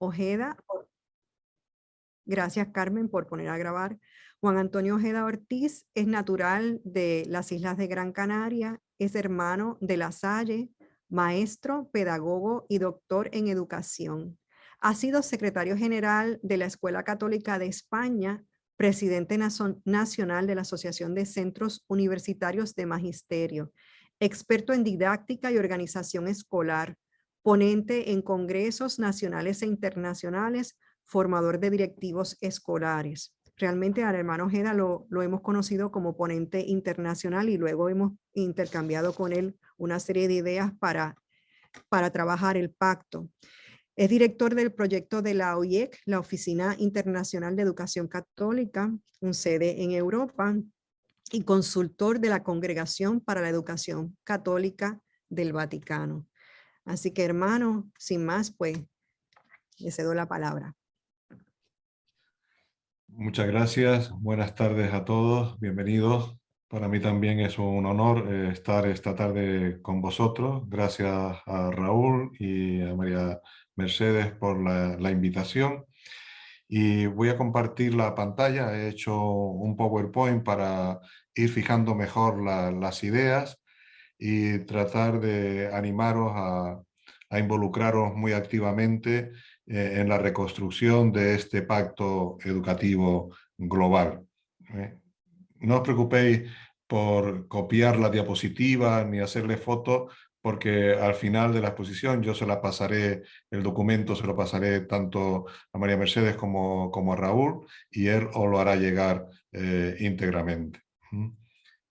Ojeda. Gracias, Carmen, por poner a grabar. Juan Antonio Ojeda Ortiz es natural de las Islas de Gran Canaria, es hermano de La Salle, maestro, pedagogo y doctor en educación. Ha sido secretario general de la Escuela Católica de España, presidente nacional de la Asociación de Centros Universitarios de Magisterio, experto en didáctica y organización escolar, ponente en congresos nacionales e internacionales, formador de directivos escolares. Realmente al hermano Ojeda lo hemos conocido como ponente internacional y luego hemos intercambiado con él una serie de ideas para trabajar el pacto. Es director del proyecto de la OIEC, la Oficina Internacional de Educación Católica, con sede en Europa, y consultor de la Congregación para la Educación Católica del Vaticano. Así que, hermano, sin más, pues, le cedo la palabra. Muchas gracias, buenas tardes a todos, bienvenidos. Para mí también es un honor estar esta tarde con vosotros. Gracias a Raúl y a María Mercedes por la invitación. Y voy a compartir la pantalla. He hecho un PowerPoint para ir fijando mejor las ideas y tratar de animaros a involucraros muy activamente en la reconstrucción de este pacto educativo global. No os preocupéis por copiar la diapositiva ni hacerle fotos, porque al final de la exposición yo se la pasaré, el documento se lo pasaré tanto a María Mercedes como a Raúl, y él os lo hará llegar íntegramente.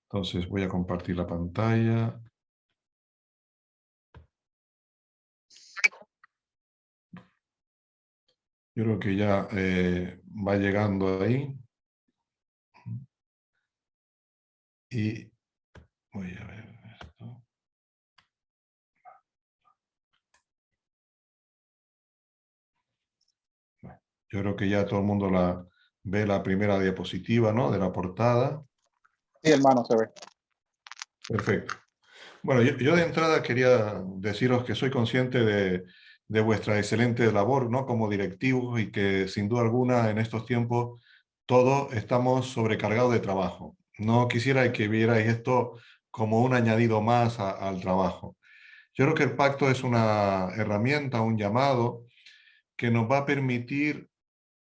Entonces voy a compartir la pantalla. Yo creo que ya va llegando ahí. Y voy a ver esto. Bueno, yo creo que ya todo el mundo ve la primera diapositiva, ¿no? De la portada. Sí, hermano, se ve. Perfecto. Bueno, yo de entrada quería deciros que soy consciente de vuestra excelente labor, ¿no? Como directivos, y que sin duda alguna en estos tiempos todos estamos sobrecargados de trabajo. No quisiera que vierais esto como un añadido más al trabajo. Yo creo que el pacto es una herramienta, un llamado que nos va a permitir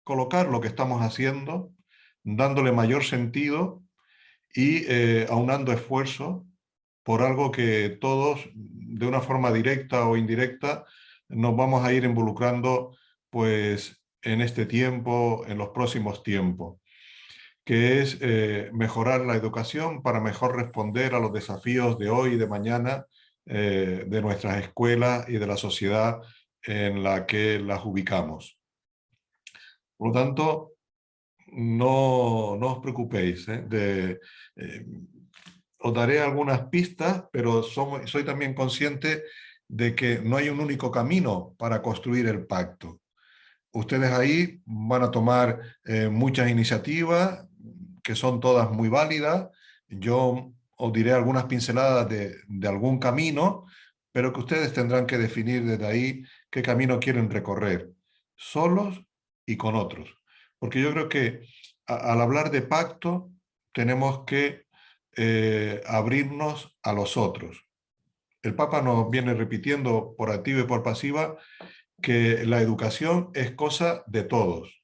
colocar lo que estamos haciendo, dándole mayor sentido y aunando esfuerzos por algo que todos, de una forma directa o indirecta, nos vamos a ir involucrando pues, en este tiempo, en los próximos tiempos, que es mejorar la educación para mejor responder a los desafíos de hoy y de mañana de nuestras escuelas y de la sociedad en la que las ubicamos. Por lo tanto, no os preocupéis. Os daré algunas pistas, pero soy también consciente de que no hay un único camino para construir el pacto. Ustedes ahí van a tomar muchas iniciativas, que son todas muy válidas. Yo os diré algunas pinceladas de algún camino, pero que ustedes tendrán que definir desde ahí qué camino quieren recorrer, solos y con otros. Porque yo creo que al hablar de pacto tenemos que abrirnos a los otros. El Papa nos viene repitiendo por activa y por pasiva que la educación es cosa de todos.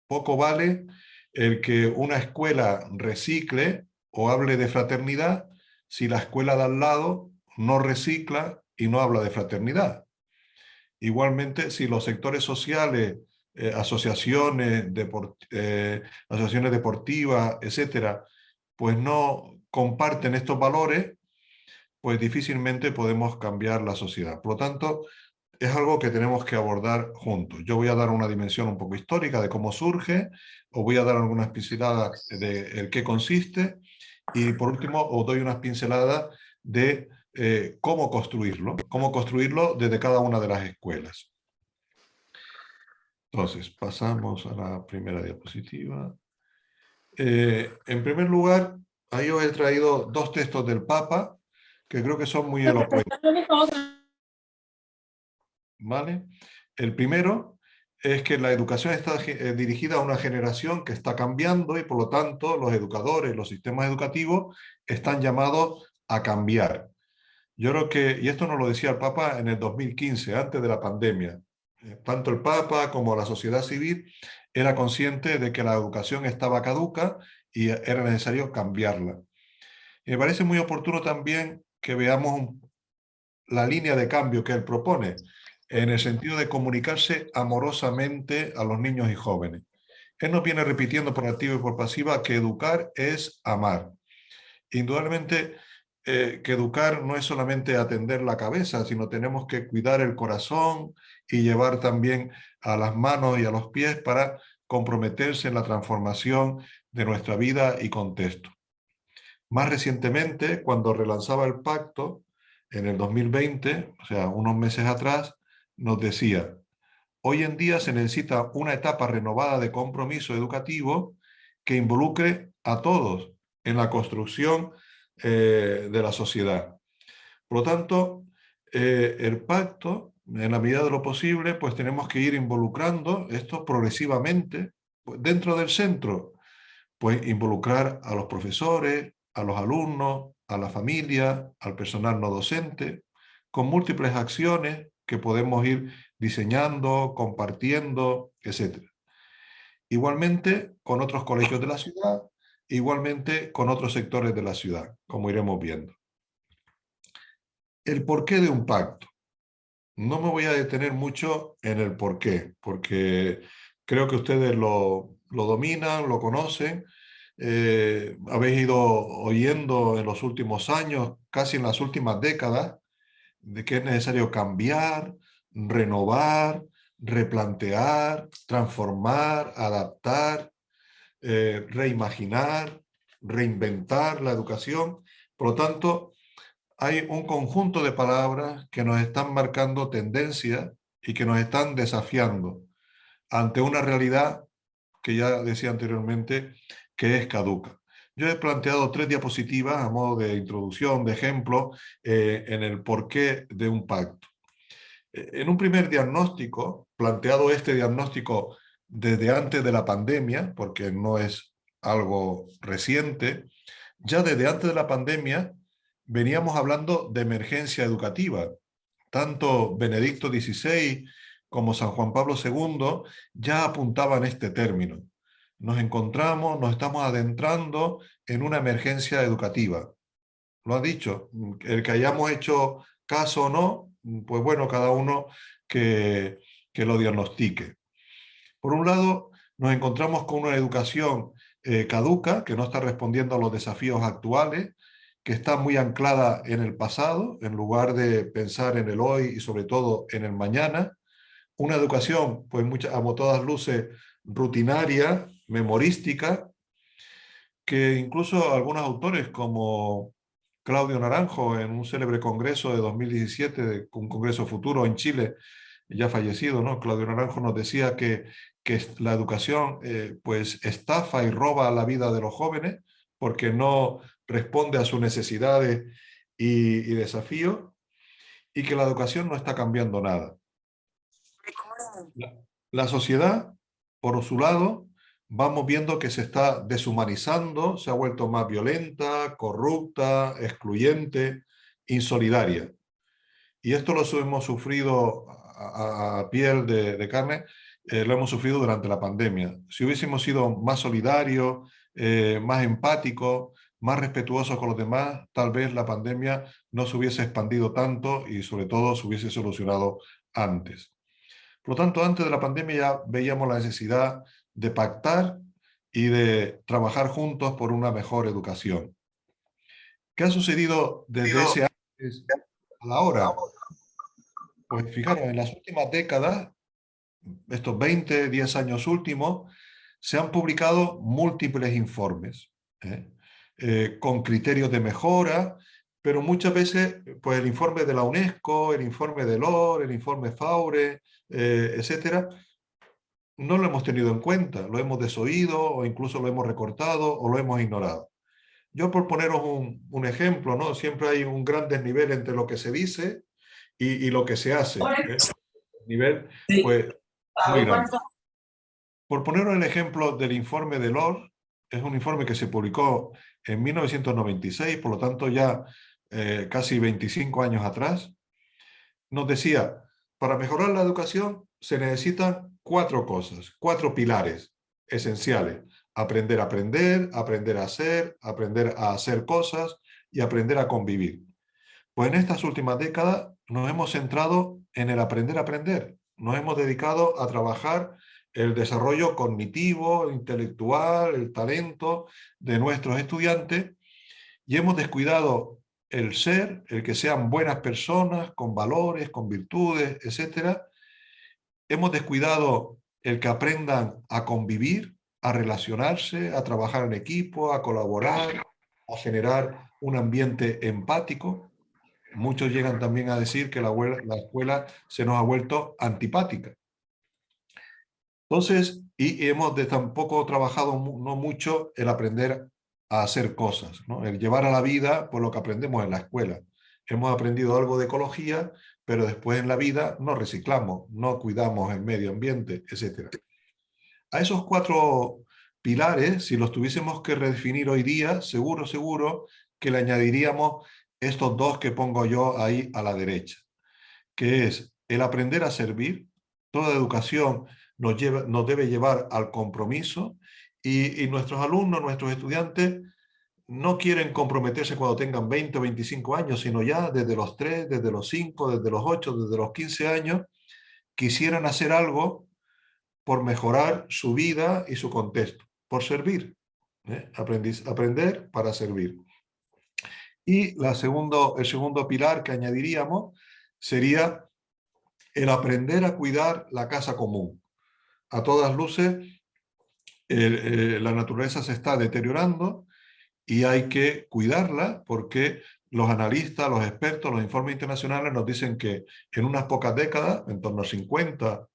Poco vale el que una escuela recicle o hable de fraternidad si la escuela de al lado no recicla y no habla de fraternidad. Igualmente, si los sectores sociales, asociaciones deportivas, etcétera, pues no comparten estos valores, pues difícilmente podemos cambiar la sociedad. Por lo tanto, es algo que tenemos que abordar juntos. Yo voy a dar una dimensión un poco histórica de cómo surge, os voy a dar algunas pinceladas de en qué consiste, y por último os doy unas pinceladas de cómo construirlo desde cada una de las escuelas. Entonces, pasamos a la primera diapositiva. En primer lugar, ahí os he traído dos textos del Papa que creo que son muy elocuentes. ¿Vale? El primero es que la educación está dirigida a una generación que está cambiando y por lo tanto los educadores, los sistemas educativos están llamados a cambiar. Yo creo que, y esto nos lo decía el Papa en el 2015, antes de la pandemia, tanto el Papa como la sociedad civil era consciente de que la educación estaba caduca y era necesario cambiarla. Y me parece muy oportuno también que veamos la línea de cambio que él propone, en el sentido de comunicarse amorosamente a los niños y jóvenes. Él nos viene repitiendo por activa y por pasiva que educar es amar. Indudablemente que educar no es solamente atender la cabeza, sino tenemos que cuidar el corazón y llevar también a las manos y a los pies para comprometerse en la transformación de nuestra vida y contexto. Más recientemente, cuando relanzaba el pacto, en el 2020, o sea, unos meses atrás, nos decía: hoy en día se necesita una etapa renovada de compromiso educativo que involucre a todos en la construcción de la sociedad. Por lo tanto, el pacto, en la medida de lo posible, pues tenemos que ir involucrando esto progresivamente, pues, dentro del centro, pues involucrar a los profesores, a los alumnos, a la familia, al personal no docente, con múltiples acciones que podemos ir diseñando, compartiendo, etc. Igualmente con otros colegios de la ciudad, igualmente con otros sectores de la ciudad, como iremos viendo. El porqué de un pacto. No me voy a detener mucho en el porqué, porque creo que ustedes lo dominan, lo conocen. Habéis ido oyendo en los últimos años, casi en las últimas décadas, de que es necesario cambiar, renovar, replantear, transformar, adaptar, reimaginar, reinventar la educación. Por lo tanto, hay un conjunto de palabras que nos están marcando tendencia y que nos están desafiando ante una realidad que ya decía anteriormente que es caduca. Yo he planteado 3 diapositivas a modo de introducción, de ejemplo, en el porqué de un pacto. En un primer diagnóstico, planteado este diagnóstico desde antes de la pandemia, porque no es algo reciente, ya desde antes de la pandemia veníamos hablando de emergencia educativa. Tanto Benedicto XVI como San Juan Pablo II ya apuntaban este término. Nos encontramos, nos estamos adentrando en una emergencia educativa. Lo ha dicho, el que hayamos hecho caso o no, pues bueno, cada uno que lo diagnostique. Por un lado, nos encontramos con una educación caduca, que no está respondiendo a los desafíos actuales, que está muy anclada en el pasado, en lugar de pensar en el hoy y sobre todo en el mañana. Una educación, pues a todas luces, rutinaria, memorística, que incluso algunos autores como Claudio Naranjo, en un célebre congreso de 2017, un congreso futuro en Chile, ya fallecido, ¿no? Claudio Naranjo nos decía que la educación pues estafa y roba la vida de los jóvenes porque no responde a sus necesidades y desafíos, y que la educación no está cambiando nada. La sociedad, por su lado, vamos viendo que se está deshumanizando, se ha vuelto más violenta, corrupta, excluyente, insolidaria. Y esto lo hemos sufrido a piel de carne, lo hemos sufrido durante la pandemia. Si hubiésemos sido más solidarios, más empáticos, más respetuosos con los demás, tal vez la pandemia no se hubiese expandido tanto y sobre todo se hubiese solucionado antes. Por lo tanto, antes de la pandemia ya veíamos la necesidad de pactar y de trabajar juntos por una mejor educación. ¿Qué ha sucedido desde ese antes a la hora? Pues fijaros, en las últimas décadas, estos 20, 10 años últimos, se han publicado múltiples informes, ¿eh? Con criterios de mejora, pero muchas veces pues el informe de la UNESCO, el informe de LOR, el informe FAURE, etcétera, no lo hemos tenido en cuenta, lo hemos desoído o incluso lo hemos recortado o lo hemos ignorado. Yo por poneros un ejemplo, ¿no? Siempre hay un gran desnivel entre lo que se dice y lo que se hace, ¿eh? Nivel, pues muy grande. Por poner el ejemplo del informe de Delors, es un informe que se publicó en 1996, por lo tanto ya casi 25 años atrás, nos decía, para mejorar la educación se necesitan 4 cosas, 4 pilares esenciales. Aprender a aprender, aprender a hacer cosas y aprender a convivir. Pues en estas últimas décadas nos hemos centrado en el aprender a aprender. Nos hemos dedicado a trabajar el desarrollo cognitivo, intelectual, el talento de nuestros estudiantes y hemos descuidado el ser, el que sean buenas personas, con valores, con virtudes, etcétera. Hemos descuidado el que aprendan a convivir, a relacionarse, a trabajar en equipo, a colaborar, a generar un ambiente empático. Muchos llegan también a decir que la escuela se nos ha vuelto antipática. Entonces, y hemos tampoco trabajado no mucho el aprender a hacer cosas, ¿no? El llevar a la vida pues, lo que aprendemos en la escuela. Hemos aprendido algo de ecología, pero después en la vida no reciclamos, no cuidamos el medio ambiente, etc. A esos 4 pilares, si los tuviésemos que redefinir hoy día, seguro que le añadiríamos estos 2 que pongo yo ahí a la derecha, que es el aprender a servir. Toda educación nos debe llevar al compromiso y nuestros alumnos, nuestros estudiantes, no quieren comprometerse cuando tengan 20 o 25 años, sino ya desde los 3, desde los 5, desde los 8, desde los 15 años, quisieran hacer algo por mejorar su vida y su contexto, por servir. Aprender para servir. Y el segundo pilar que añadiríamos sería el aprender a cuidar la casa común. A todas luces, la naturaleza se está deteriorando y hay que cuidarla porque los analistas, los expertos, los informes internacionales nos dicen que en unas pocas décadas, en torno a 50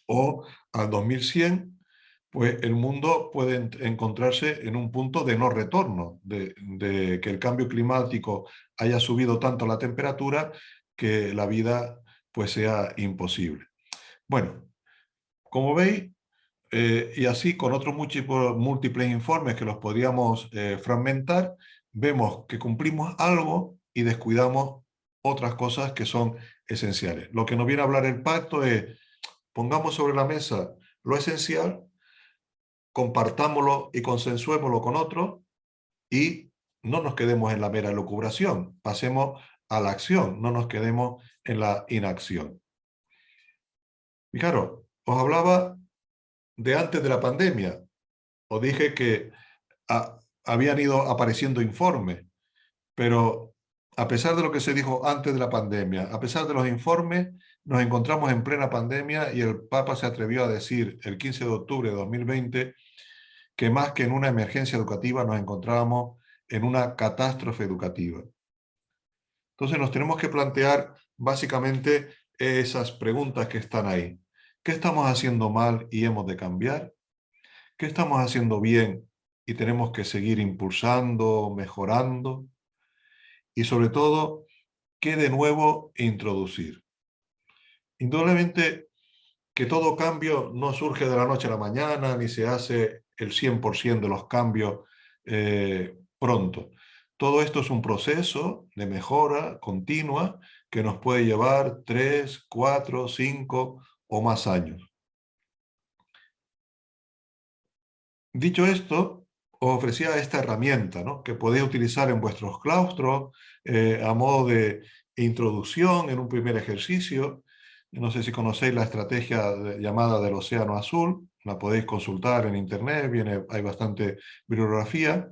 o al 2100, pues el mundo puede encontrarse en un punto de no retorno, de que el cambio climático haya subido tanto la temperatura que la vida pues sea imposible. Bueno, como veis, y así con otros múltiples informes que los podríamos fragmentar, vemos que cumplimos algo y descuidamos otras cosas que son esenciales. Lo que nos viene a hablar el pacto es, pongamos sobre la mesa lo esencial, compartámoslo y consensuémoslo con otros y no nos quedemos en la mera elucubración, pasemos a la acción, no nos quedemos en la inacción. Fijaros, os hablaba de antes de la pandemia. Os dije que habían ido apareciendo informes, pero a pesar de lo que se dijo antes de la pandemia, a pesar de los informes, nos encontramos en plena pandemia y el Papa se atrevió a decir el 15 de octubre de 2020 que más que en una emergencia educativa nos encontrábamos en una catástrofe educativa. Entonces nos tenemos que plantear básicamente esas preguntas que están ahí. ¿Qué estamos haciendo mal y hemos de cambiar? ¿Qué estamos haciendo bien y tenemos que seguir impulsando, mejorando? Y sobre todo, ¿qué de nuevo introducir? Indudablemente que todo cambio no surge de la noche a la mañana, ni se hace el 100% de los cambios pronto. Todo esto es un proceso de mejora continua que nos puede llevar 3, 4, 5 o más años. Dicho esto, os ofrecía esta herramienta, ¿no? Que podéis utilizar en vuestros claustros a modo de introducción en un primer ejercicio. No sé si conocéis la estrategia llamada del Océano Azul, la podéis consultar en internet, hay bastante bibliografía.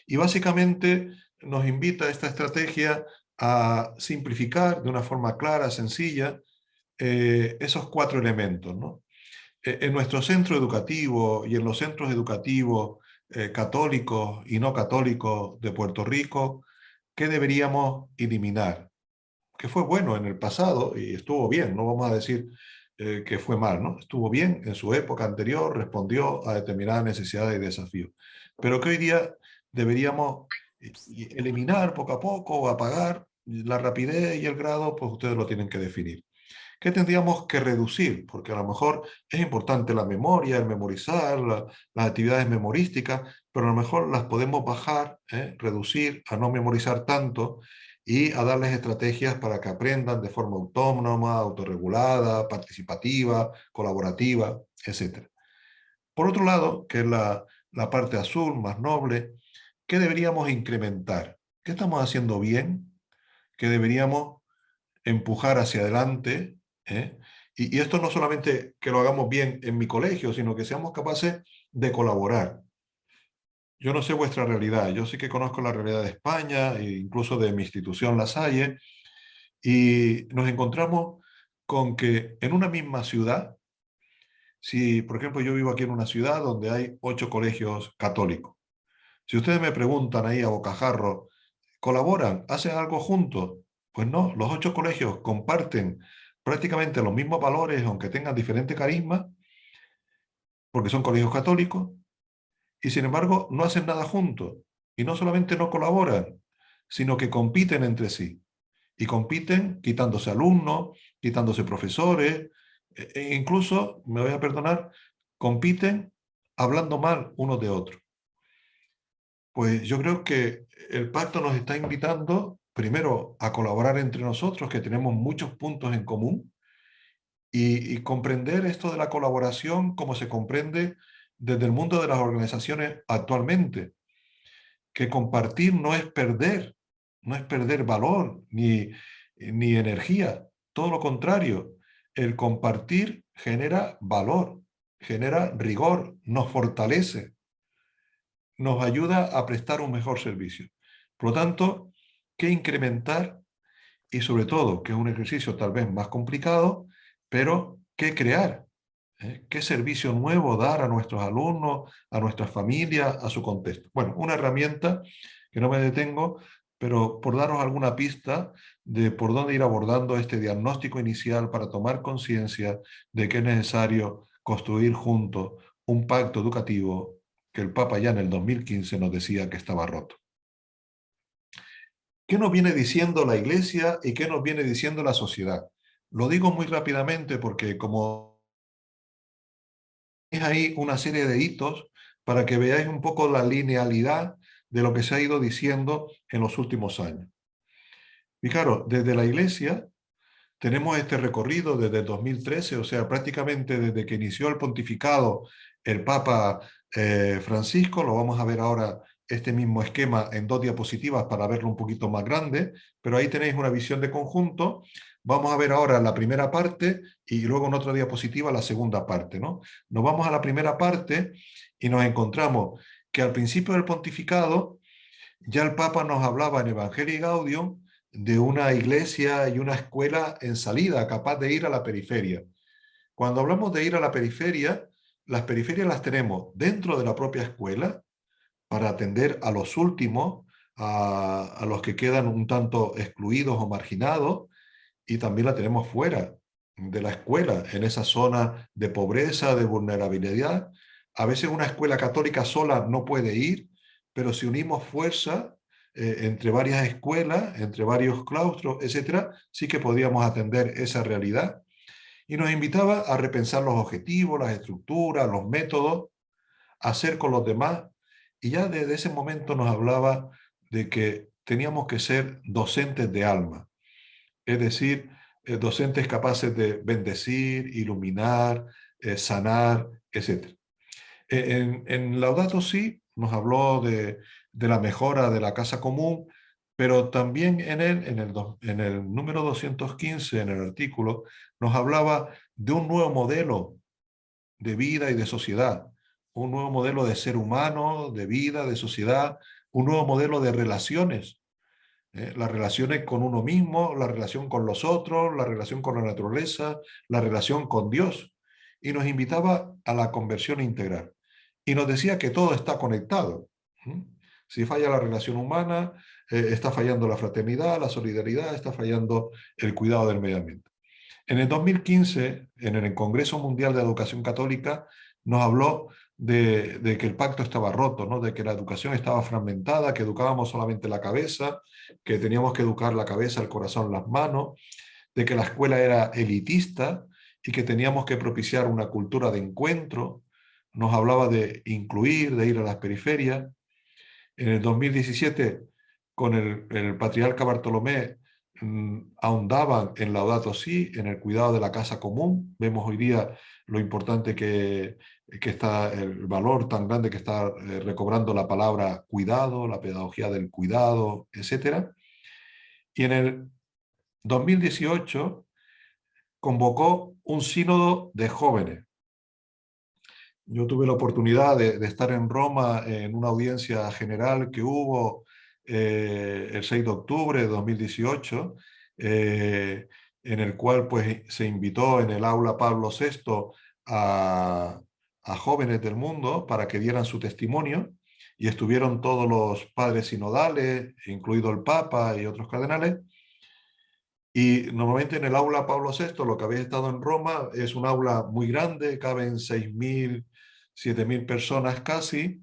Y básicamente nos invita esta estrategia a simplificar de una forma clara, sencilla, esos 4 elementos, ¿no? En nuestro centro educativo y en los centros educativos católicos y no católicos de Puerto Rico, ¿qué deberíamos eliminar? Que fue bueno en el pasado y estuvo bien, no vamos a decir que fue mal, ¿no? Estuvo bien en su época anterior, respondió a determinadas necesidades y desafíos, pero que hoy día deberíamos eliminar poco a poco o apagar la rapidez y el grado, pues ustedes lo tienen que definir. ¿Qué tendríamos que reducir? Porque a lo mejor es importante la memoria, el memorizar, las actividades memorísticas, pero a lo mejor las podemos bajar, reducir, a no memorizar tanto y a darles estrategias para que aprendan de forma autónoma, autorregulada, participativa, colaborativa, etc. Por otro lado, que es la parte azul, más noble, ¿qué deberíamos incrementar? ¿Qué estamos haciendo bien? ¿Qué deberíamos empujar hacia adelante? ¿eh? Y esto no solamente que lo hagamos bien en mi colegio, sino que seamos capaces de colaborar. Yo no sé vuestra realidad, yo sí que conozco la realidad de España e incluso de mi institución La Salle, y nos encontramos con que en una misma ciudad, si por ejemplo yo vivo aquí en una ciudad donde hay 8 colegios católicos, si ustedes me preguntan ahí a bocajarro, ¿colaboran? ¿Hacen algo juntos? Pues no, los 8 colegios comparten prácticamente los mismos valores, aunque tengan diferente carisma, porque son colegios católicos, y sin embargo no hacen nada juntos. Y no solamente no colaboran, sino que compiten entre sí. Y compiten quitándose alumnos, quitándose profesores, e incluso, me voy a perdonar, compiten hablando mal unos de otros. Pues yo creo que el pacto nos está invitando primero a colaborar entre nosotros, que tenemos muchos puntos en común, y comprender esto de la colaboración como se comprende desde el mundo de las organizaciones actualmente, que compartir no es perder, no es perder valor ni energía, todo lo contrario, el compartir genera valor, genera rigor, nos fortalece, nos ayuda a prestar un mejor servicio. Por lo tanto, ¿qué incrementar? Y sobre todo, que es un ejercicio tal vez más complicado, pero ¿qué crear? ¿Qué servicio nuevo dar a nuestros alumnos, a nuestras familias, a su contexto? Bueno, una herramienta que no me detengo, pero por daros alguna pista de por dónde ir abordando este diagnóstico inicial para tomar conciencia de que es necesario construir juntos un pacto educativo que el Papa ya en el 2015 nos decía que estaba roto. ¿Qué nos viene diciendo la Iglesia y qué nos viene diciendo la sociedad? Lo digo muy rápidamente porque como es ahí una serie de hitos para que veáis un poco la linealidad de lo que se ha ido diciendo en los últimos años. Fijaros, desde la Iglesia tenemos este recorrido desde el 2013, o sea, prácticamente desde que inició el pontificado el Papa Francisco. Lo vamos a ver ahora este mismo esquema en 2 diapositivas para verlo un poquito más grande, pero ahí tenéis una visión de conjunto. Vamos a ver ahora la primera parte y luego en otra diapositiva la segunda parte, ¿no? Nos vamos a la primera parte y nos encontramos que al principio del pontificado ya el Papa nos hablaba en Evangelii Gaudium de una iglesia y una escuela en salida, capaz de ir a la periferia. Cuando hablamos de ir a la periferia, las periferias las tenemos dentro de la propia escuela para atender a los últimos, a los que quedan un tanto excluidos o marginados, y también la tenemos fuera de la escuela, en esa zona de pobreza, de vulnerabilidad. A veces una escuela católica sola no puede ir, pero si unimos fuerza entre varias escuelas, entre varios claustros, etcétera, sí que podríamos atender esa realidad. Y nos invitaba a repensar los objetivos, las estructuras, los métodos, hacer con los demás. Y ya desde ese momento nos hablaba de que teníamos que ser docentes de alma, es decir, docentes capaces de bendecir, iluminar, sanar, etc. En Laudato Si nos habló de la mejora de la casa común, pero también en el número 215, en el artículo, nos hablaba de un nuevo modelo de vida y de sociedad, un nuevo modelo de ser humano, de vida, de sociedad, un nuevo modelo de relaciones, las relaciones con uno mismo, la relación con los otros, la relación con la naturaleza, la relación con Dios. Y nos invitaba a la conversión integral. Y nos decía que todo está conectado. Si falla la relación humana, está fallando la fraternidad, la solidaridad, está fallando el cuidado del medio ambiente. En el 2015, en el Congreso Mundial de Educación Católica, nos habló de que el pacto estaba roto, ¿no? De que la educación estaba fragmentada, que educábamos solamente la cabeza, que teníamos que educar la cabeza, el corazón, las manos, de que la escuela era elitista y que teníamos que propiciar una cultura de encuentro. Nos hablaba de incluir, de ir a las periferias. En el 2017, con el patriarca Bartolomé, ahondaban en Laudato Si, en el cuidado de la casa común. Vemos hoy día lo importante que está, el valor tan grande que está recobrando la palabra cuidado, la pedagogía del cuidado, etc. Y en el 2018 convocó un sínodo de jóvenes. Yo tuve la oportunidad de estar en Roma en una audiencia general que hubo el 6 de octubre de 2018, en el cual pues, se invitó en el aula Pablo VI a, a jóvenes del mundo para que dieran su testimonio, y estuvieron todos los padres sinodales, incluido el Papa y otros cardenales. Y normalmente en el aula Pablo VI, lo que habéis estado en Roma, es un aula muy grande, caben 6.000, 7.000 personas casi,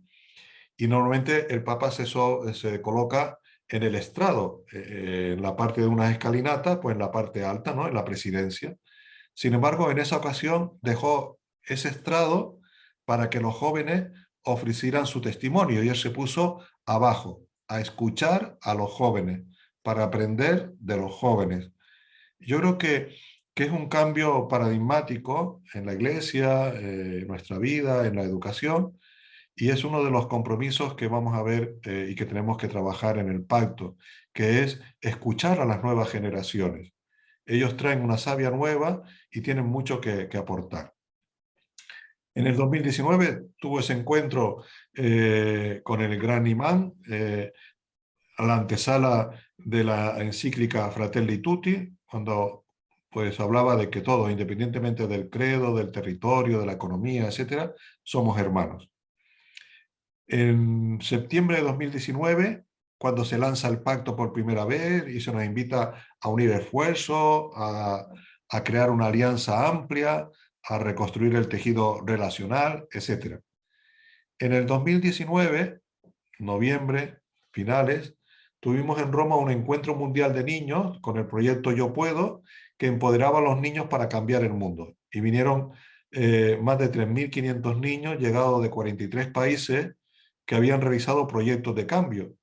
y normalmente el Papa se coloca en el estrado, en la parte de unas escalinatas, pues en la parte alta, ¿no? En la presidencia. Sin embargo, en esa ocasión dejó ese estrado para que los jóvenes ofrecieran su testimonio, y él se puso abajo a escuchar a los jóvenes, para aprender de los jóvenes. Yo creo que es un cambio paradigmático en la iglesia, en nuestra vida, en la educación, y es uno de los compromisos que vamos a ver y que tenemos que trabajar en el pacto, que es escuchar a las nuevas generaciones. Ellos traen una savia nueva y tienen mucho que aportar. En el 2019 tuvo ese encuentro con el gran imán, a la antesala de la encíclica Fratelli Tutti, cuando pues hablaba de que todos, independientemente del credo, del territorio, de la economía, etcétera, somos hermanos. En septiembre de 2019, cuando se lanza el pacto por primera vez y se nos invita a unir esfuerzos, a crear una alianza amplia, a reconstruir el tejido relacional, etcétera. En el 2019, noviembre, finales, tuvimos en Roma un encuentro mundial de niños con el proyecto Yo Puedo, que empoderaba a los niños para cambiar el mundo. Y vinieron más de 3.500 niños llegados de 43 países que habían realizado proyectos de cambio.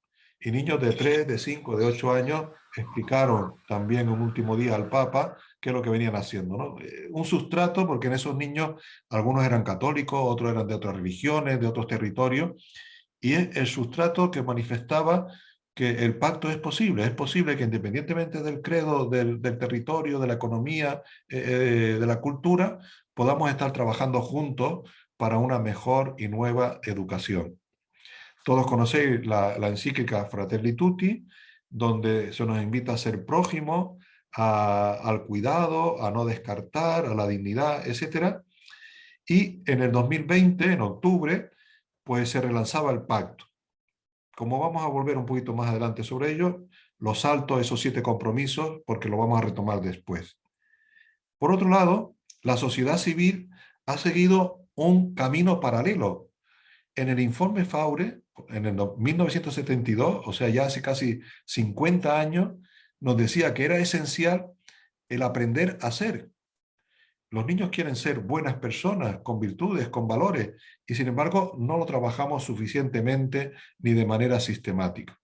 Y niños de 3, de 5, de 8 años explicaron también un último día al Papa qué es lo que venían haciendo, ¿no? Un sustrato, porque en esos niños algunos eran católicos, otros eran de otras religiones, de otros territorios, y es el sustrato que manifestaba que el pacto es posible que independientemente del credo, del territorio, de la economía, de la cultura, podamos estar trabajando juntos para una mejor y nueva educación. Todos conocéis la encíclica Fratelli Tutti, donde se nos invita a ser prójimos, al cuidado, a no descartar, a la dignidad, etc. Y en el 2020, en octubre, pues se relanzaba el pacto. Como vamos a volver un poquito más adelante sobre ello, lo salto a esos 7 compromisos porque lo vamos a retomar después. Por otro lado, la sociedad civil ha seguido un camino paralelo. En el informe Faure, en el 1972, o sea, ya hace casi 50 años, nos decía que era esencial el aprender a ser. Los niños quieren ser buenas personas, con virtudes, con valores, y sin embargo no lo trabajamos suficientemente ni de manera sistemática.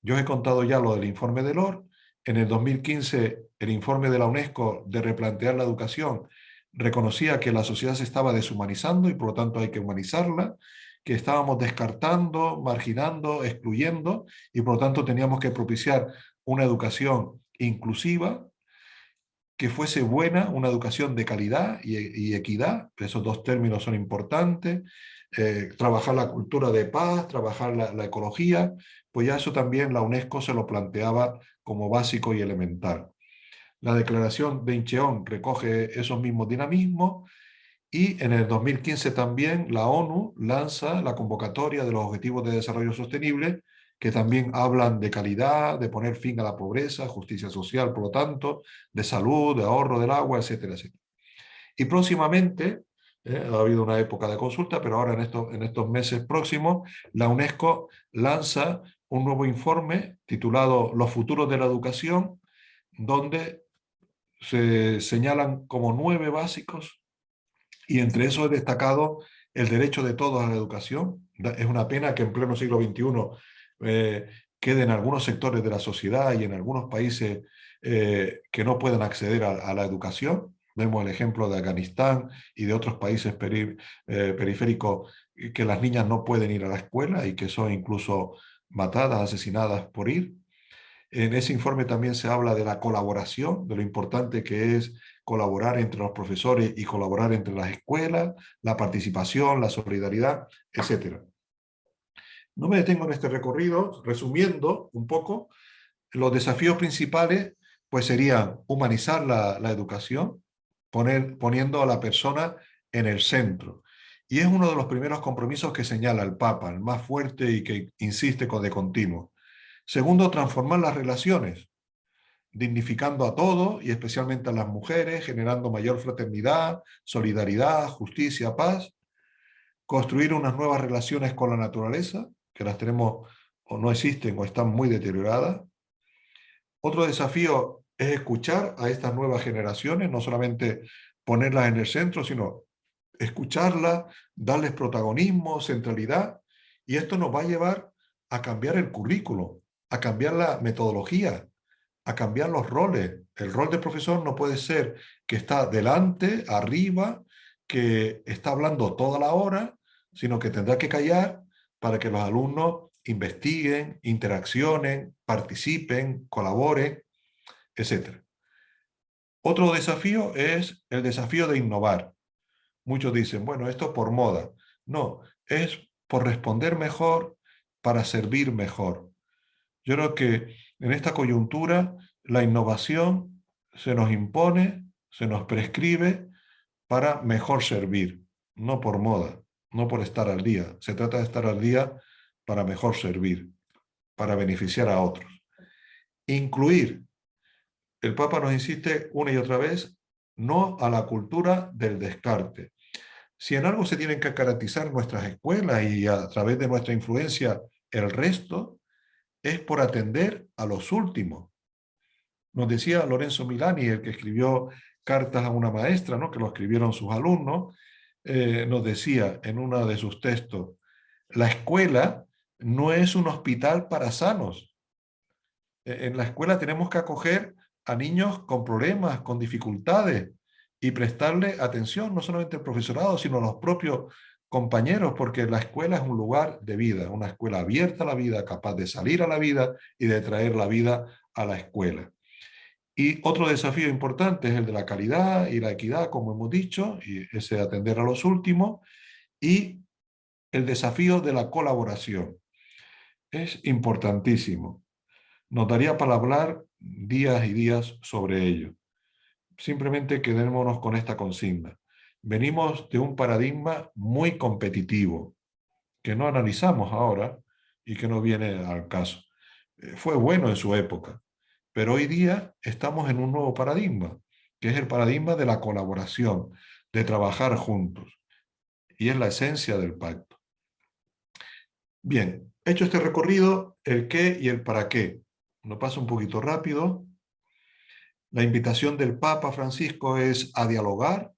Yo os he contado ya lo del informe de Delors. En el 2015, el informe de la UNESCO de replantear la educación reconocía que la sociedad se estaba deshumanizando y por lo tanto hay que humanizarla, que estábamos descartando, marginando, excluyendo, y por lo tanto teníamos que propiciar una educación inclusiva, que fuese buena, una educación de calidad y equidad. Esos 2 términos son importantes. Trabajar la cultura de paz, trabajar la ecología, pues ya eso también la UNESCO se lo planteaba como básico y elemental. La declaración de Incheon recoge esos mismos dinamismos, y en el 2015 también la ONU lanza la convocatoria de los Objetivos de Desarrollo Sostenible, que también hablan de calidad, de poner fin a la pobreza, justicia social, por lo tanto, de salud, de ahorro del agua, etcétera, etcétera. Y próximamente, ha habido una época de consulta, pero ahora en estos meses próximos, la UNESCO lanza un nuevo informe titulado Los futuros de la educación, donde se señalan como 9 básicos y entre esos he destacado el derecho de todos a la educación. Es una pena que en pleno siglo XXI queden algunos sectores de la sociedad y en algunos países que no puedan acceder a la educación. Vemos el ejemplo de Afganistán y de otros países periféricos que las niñas no pueden ir a la escuela y que son incluso matadas, asesinadas por ir. En ese informe también se habla de la colaboración, de lo importante que es colaborar entre los profesores y colaborar entre las escuelas, la participación, la solidaridad, etc. No me detengo en este recorrido, resumiendo un poco, los desafíos principales pues serían humanizar la educación, poniendo a la persona en el centro. Y es uno de los primeros compromisos que señala el Papa, el más fuerte y que insiste de continuo. Segundo, transformar las relaciones, dignificando a todos y especialmente a las mujeres, generando mayor fraternidad, solidaridad, justicia, paz, construir unas nuevas relaciones con la naturaleza, que las tenemos o no existen o están muy deterioradas. Otro desafío es escuchar a estas nuevas generaciones, no solamente ponerlas en el centro, sino escucharlas, darles protagonismo, centralidad, y esto nos va a llevar a cambiar el currículo, a cambiar la metodología, a cambiar los roles. El rol de profesor no puede ser que está delante, arriba, que está hablando toda la hora, sino que tendrá que callar para que los alumnos investiguen, interaccionen, participen, colaboren, etc. Otro desafío es el desafío de innovar. Muchos dicen, bueno, esto es por moda. No, es por responder mejor para servir mejor. Yo creo que en esta coyuntura la innovación se nos impone, se nos prescribe para mejor servir, no por moda, no por estar al día. Se trata de estar al día para mejor servir, para beneficiar a otros. Incluir. El Papa nos insiste una y otra vez, no a la cultura del descarte. Si en algo se tienen que garantizar nuestras escuelas y a través de nuestra influencia el resto, es por atender a los últimos. Nos decía Lorenzo Milani, el que escribió Cartas a una maestra, ¿no?, que lo escribieron sus alumnos, nos decía en uno de sus textos, la escuela no es un hospital para sanos. En la escuela tenemos que acoger a niños con problemas, con dificultades y prestarle atención, no solamente al profesorado, sino a los propios compañeros, porque la escuela es un lugar de vida, una escuela abierta a la vida, capaz de salir a la vida y de traer la vida a la escuela. Y otro desafío importante es el de la calidad y la equidad, como hemos dicho, y ese de atender a los últimos, y el desafío de la colaboración. Es importantísimo. Nos daría para hablar días y días sobre ello. Simplemente quedémonos con esta consigna. Venimos de un paradigma muy competitivo, que no analizamos ahora y que no viene al caso. Fue bueno en su época, pero hoy día estamos en un nuevo paradigma, que es el paradigma de la colaboración, de trabajar juntos, y es la esencia del pacto. Bien, hecho este recorrido, el qué y el para qué. Lo paso un poquito rápido. La invitación del Papa Francisco es a dialogar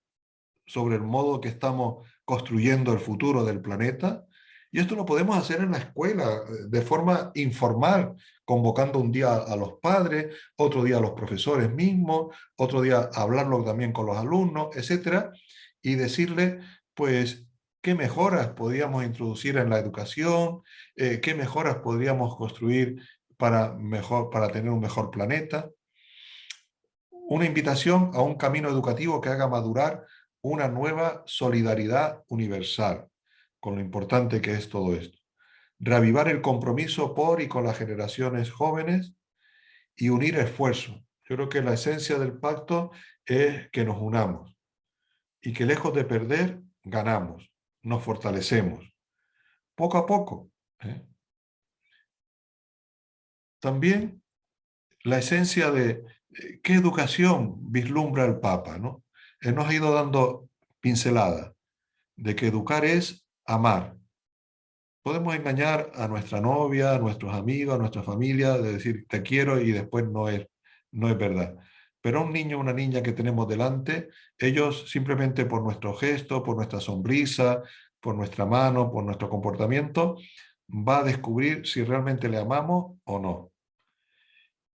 sobre el modo que estamos construyendo el futuro del planeta. Y esto lo podemos hacer en la escuela, de forma informal, convocando un día a los padres, otro día a los profesores mismos, otro día hablarlo también con los alumnos, etcétera, y decirle, pues, qué mejoras podríamos introducir en la educación, qué mejoras podríamos construir para tener un mejor planeta. Una invitación a un camino educativo que haga madurar una nueva solidaridad universal, con lo importante que es todo esto. Reavivar el compromiso por y con las generaciones jóvenes y unir esfuerzos. Yo creo que la esencia del pacto es que nos unamos y que lejos de perder, ganamos, nos fortalecemos, poco a poco. También la esencia de qué educación vislumbra el Papa, ¿no? Él nos ha ido dando pinceladas de que educar es amar. Podemos engañar a nuestra novia, a nuestros amigos, a nuestra familia, de decir te quiero y después no es verdad. pero a un niño o una niña que tenemos delante, ellos simplemente por nuestro gesto, por nuestra sonrisa, por nuestra mano, por nuestro comportamiento, va a descubrir si realmente le amamos o no.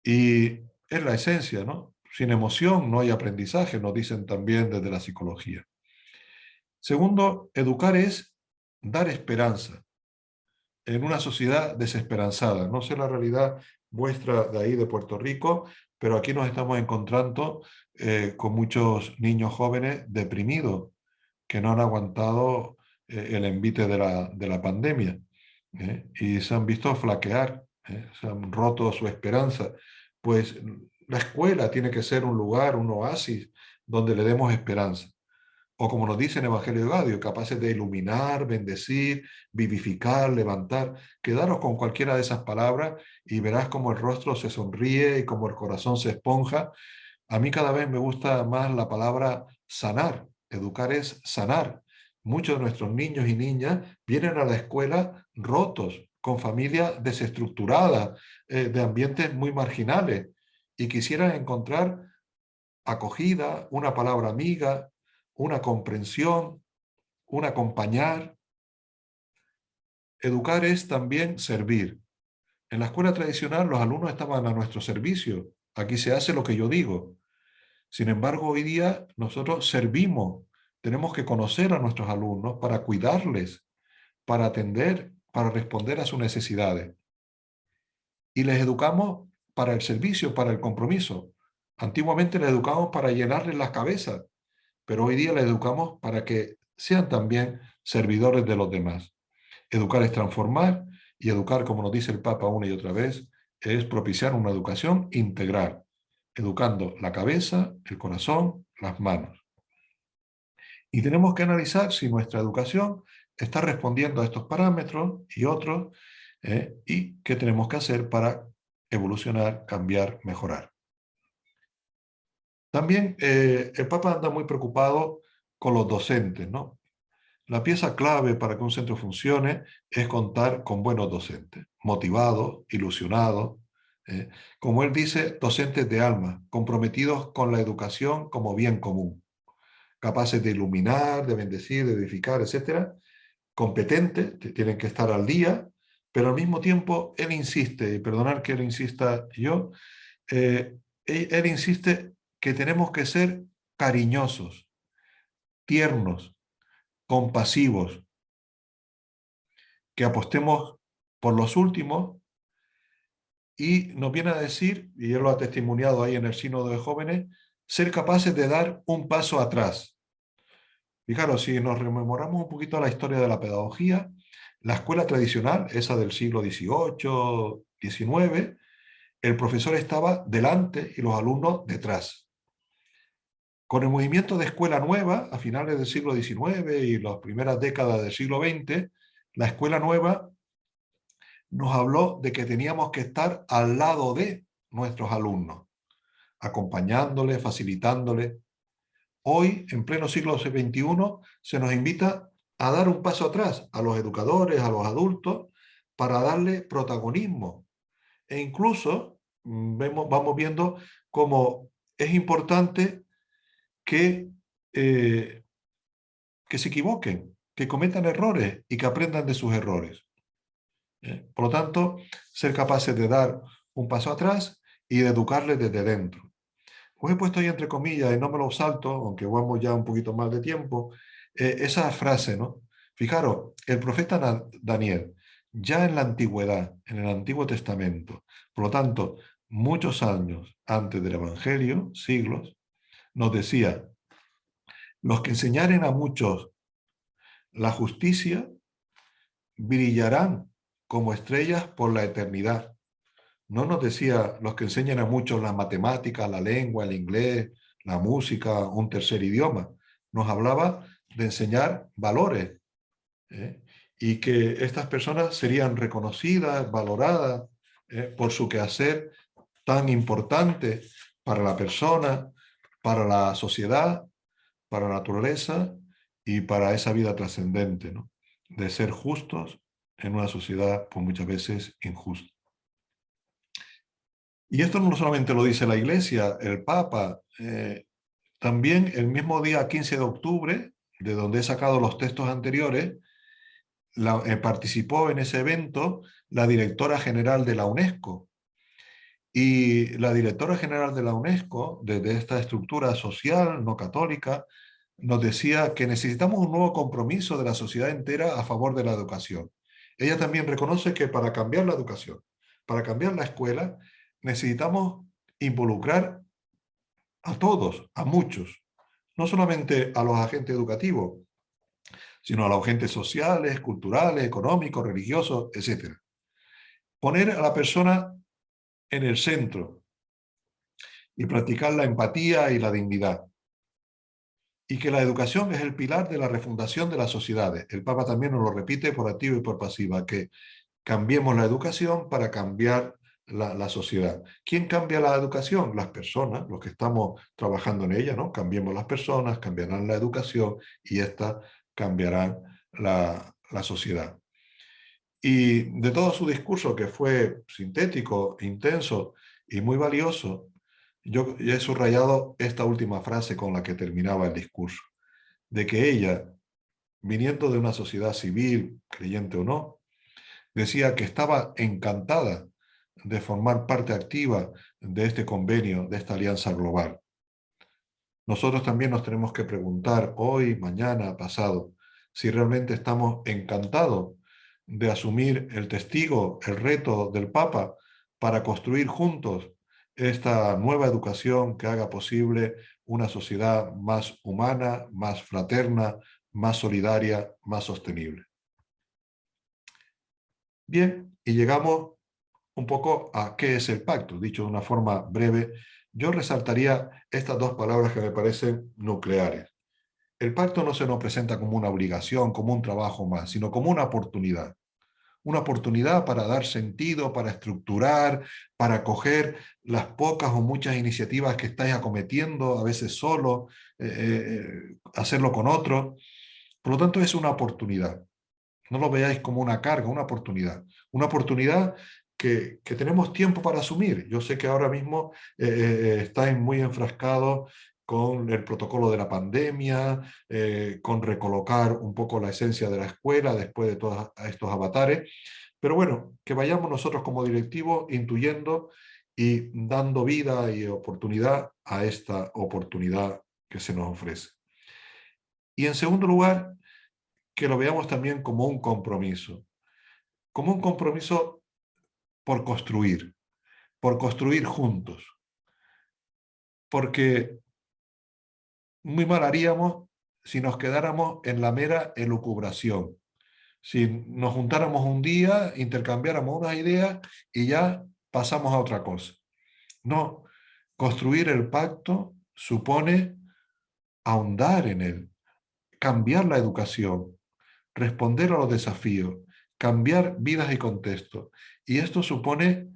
Y es la esencia, ¿no? Sin emoción no hay aprendizaje, nos dicen también desde la psicología. Segundo, educar es dar esperanza en una sociedad desesperanzada. No sé la realidad vuestra de ahí, de Puerto Rico, pero aquí nos estamos encontrando con muchos niños jóvenes deprimidos que no han aguantado el envite de la pandemia y se han visto flaquear, se han roto su esperanza. Pues la escuela tiene que ser un lugar, un oasis, donde le demos esperanza. O como nos dice en Evangelio de Gadio, capaces de iluminar, bendecir, vivificar, levantar. Quedaros con cualquiera de esas palabras y verás cómo el rostro se sonríe y cómo el corazón se esponja. A mí cada vez me gusta más la palabra sanar. Educar es sanar. Muchos de nuestros niños y niñas vienen a la escuela rotos, con familias desestructuradas, de ambientes muy marginales, y quisieran encontrar acogida, una palabra amiga, una comprensión, un acompañar. Educar es también servir. En la escuela tradicional los alumnos estaban a nuestro servicio. Aquí se hace lo que yo digo. Sin embargo, hoy día nosotros servimos. Tenemos que conocer a nuestros alumnos para cuidarles, para atender, para responder a sus necesidades. Y les educamos para el servicio, para el compromiso. Antiguamente les educamos para llenarles las cabezas, pero hoy día les educamos para que sean también servidores de los demás. Educar es transformar y educar, como nos dice el Papa una y otra vez, es propiciar una educación integral, educando la cabeza, el corazón, las manos. Y tenemos que analizar si nuestra educación está respondiendo a estos parámetros y otros, y qué tenemos que hacer para evolucionar, cambiar, mejorar. También el Papa anda muy preocupado con los docentes, ¿no? La pieza clave para que un centro funcione es contar con buenos docentes, motivados, ilusionados, ¿eh? Como él dice, docentes de alma, comprometidos con la educación como bien común, capaces de iluminar, de bendecir, de edificar, etcétera, competentes, tienen que estar al día, pero al mismo tiempo él insiste, y perdonar que él insista yo, él insiste que tenemos que ser cariñosos, tiernos, compasivos, que apostemos por los últimos y nos viene a decir, y él lo ha testimoniado ahí en el Sínodo de Jóvenes, ser capaces de dar un paso atrás. Fijaros, si nos rememoramos un poquito la historia de la pedagogía, la escuela tradicional, esa del siglo XVIII, XIX, el profesor estaba delante y los alumnos detrás. Con el movimiento de escuela nueva, a finales del siglo XIX y las primeras décadas del siglo XX, la escuela nueva nos habló de que teníamos que estar al lado de nuestros alumnos, acompañándoles, facilitándoles. Hoy, en pleno siglo XXI, se nos invita a dar un paso atrás a los educadores, a los adultos, para darle protagonismo. E incluso vamos viendo cómo es importante que, eh, que se equivoquen, que cometan errores y que aprendan de sus errores. Por lo tanto, ser capaces de dar un paso atrás y de educarles desde dentro. Os he puesto ahí entre comillas, y no me lo salto, aunque vamos ya un poquito más de tiempo, esa frase, ¿no? Fijaros, el profeta Daniel, ya en la antigüedad, en el Antiguo Testamento, por lo tanto, muchos años antes del Evangelio, siglos, nos decía, los que enseñaren a muchos la justicia, brillarán como estrellas por la eternidad. No nos decía los que enseñan a muchos las matemáticas, la lengua, el inglés, la música, un tercer idioma. Nos hablaba de enseñar valores, ¿eh? Y que estas personas serían reconocidas, valoradas, por su quehacer tan importante para la persona, para la sociedad, para la naturaleza y para esa vida trascendente, ¿no? De ser justos en una sociedad pues muchas veces injusta. Y esto no solamente lo dice la Iglesia, el Papa, también el mismo día 15 de octubre, de donde he sacado los textos anteriores, participó en ese evento la directora general de la UNESCO. Y la directora general de la UNESCO, desde esta estructura social no católica, nos decía que necesitamos un nuevo compromiso de la sociedad entera a favor de la educación. Ella también reconoce que para cambiar la educación, para cambiar la escuela, necesitamos involucrar a todos, a muchos, no solamente a los agentes educativos, sino a los agentes sociales, culturales, económicos, religiosos, etcétera. Poner a la persona en el centro y practicar la empatía y la dignidad. Y que la educación es el pilar de la refundación de las sociedades. El Papa también nos lo repite por activa y por pasiva, que cambiemos la educación para cambiar la sociedad. ¿Quién cambia la educación? Las personas, los que estamos trabajando en ella, ¿no? Cambiemos las personas, cambiarán la educación y éstas cambiarán la sociedad. Y de todo su discurso, que fue sintético, intenso y muy valioso, yo he subrayado esta última frase con la que terminaba el discurso, de que ella, viniendo de una sociedad civil, creyente o no, decía que estaba encantada de formar parte activa de este convenio, de esta alianza global. Nosotros también nos tenemos que preguntar hoy, mañana, pasado, si realmente estamos encantados de asumir el testigo, el reto del Papa para construir juntos esta nueva educación que haga posible una sociedad más humana, más fraterna, más solidaria, más sostenible. Bien, y llegamos un poco a qué es el pacto. Dicho de una forma breve, yo resaltaría estas dos palabras que me parecen nucleares. El pacto no se nos presenta como una obligación, como un trabajo más, sino como una oportunidad. Una oportunidad para dar sentido, para estructurar, para coger las pocas o muchas iniciativas que estáis acometiendo, a veces solo, hacerlo con otros. Por lo tanto, es una oportunidad. No lo veáis como una carga, una oportunidad. Una oportunidad que tenemos tiempo para asumir. Yo sé que ahora mismo estáis muy enfrascados con el protocolo de la pandemia, con recolocar un poco la esencia de la escuela después de todos estos avatares. Pero bueno, que vayamos nosotros como directivos intuyendo y dando vida y oportunidad a esta oportunidad que se nos ofrece. Y en segundo lugar, que lo veamos también como un compromiso por construir juntos, porque muy mal haríamos si nos quedáramos en la mera elucubración, si nos juntáramos un día, intercambiáramos unas ideas y ya pasamos a otra cosa. No, construir el pacto supone ahondar en él, cambiar la educación, responder a los desafíos, cambiar vidas y contextos. Y esto supone,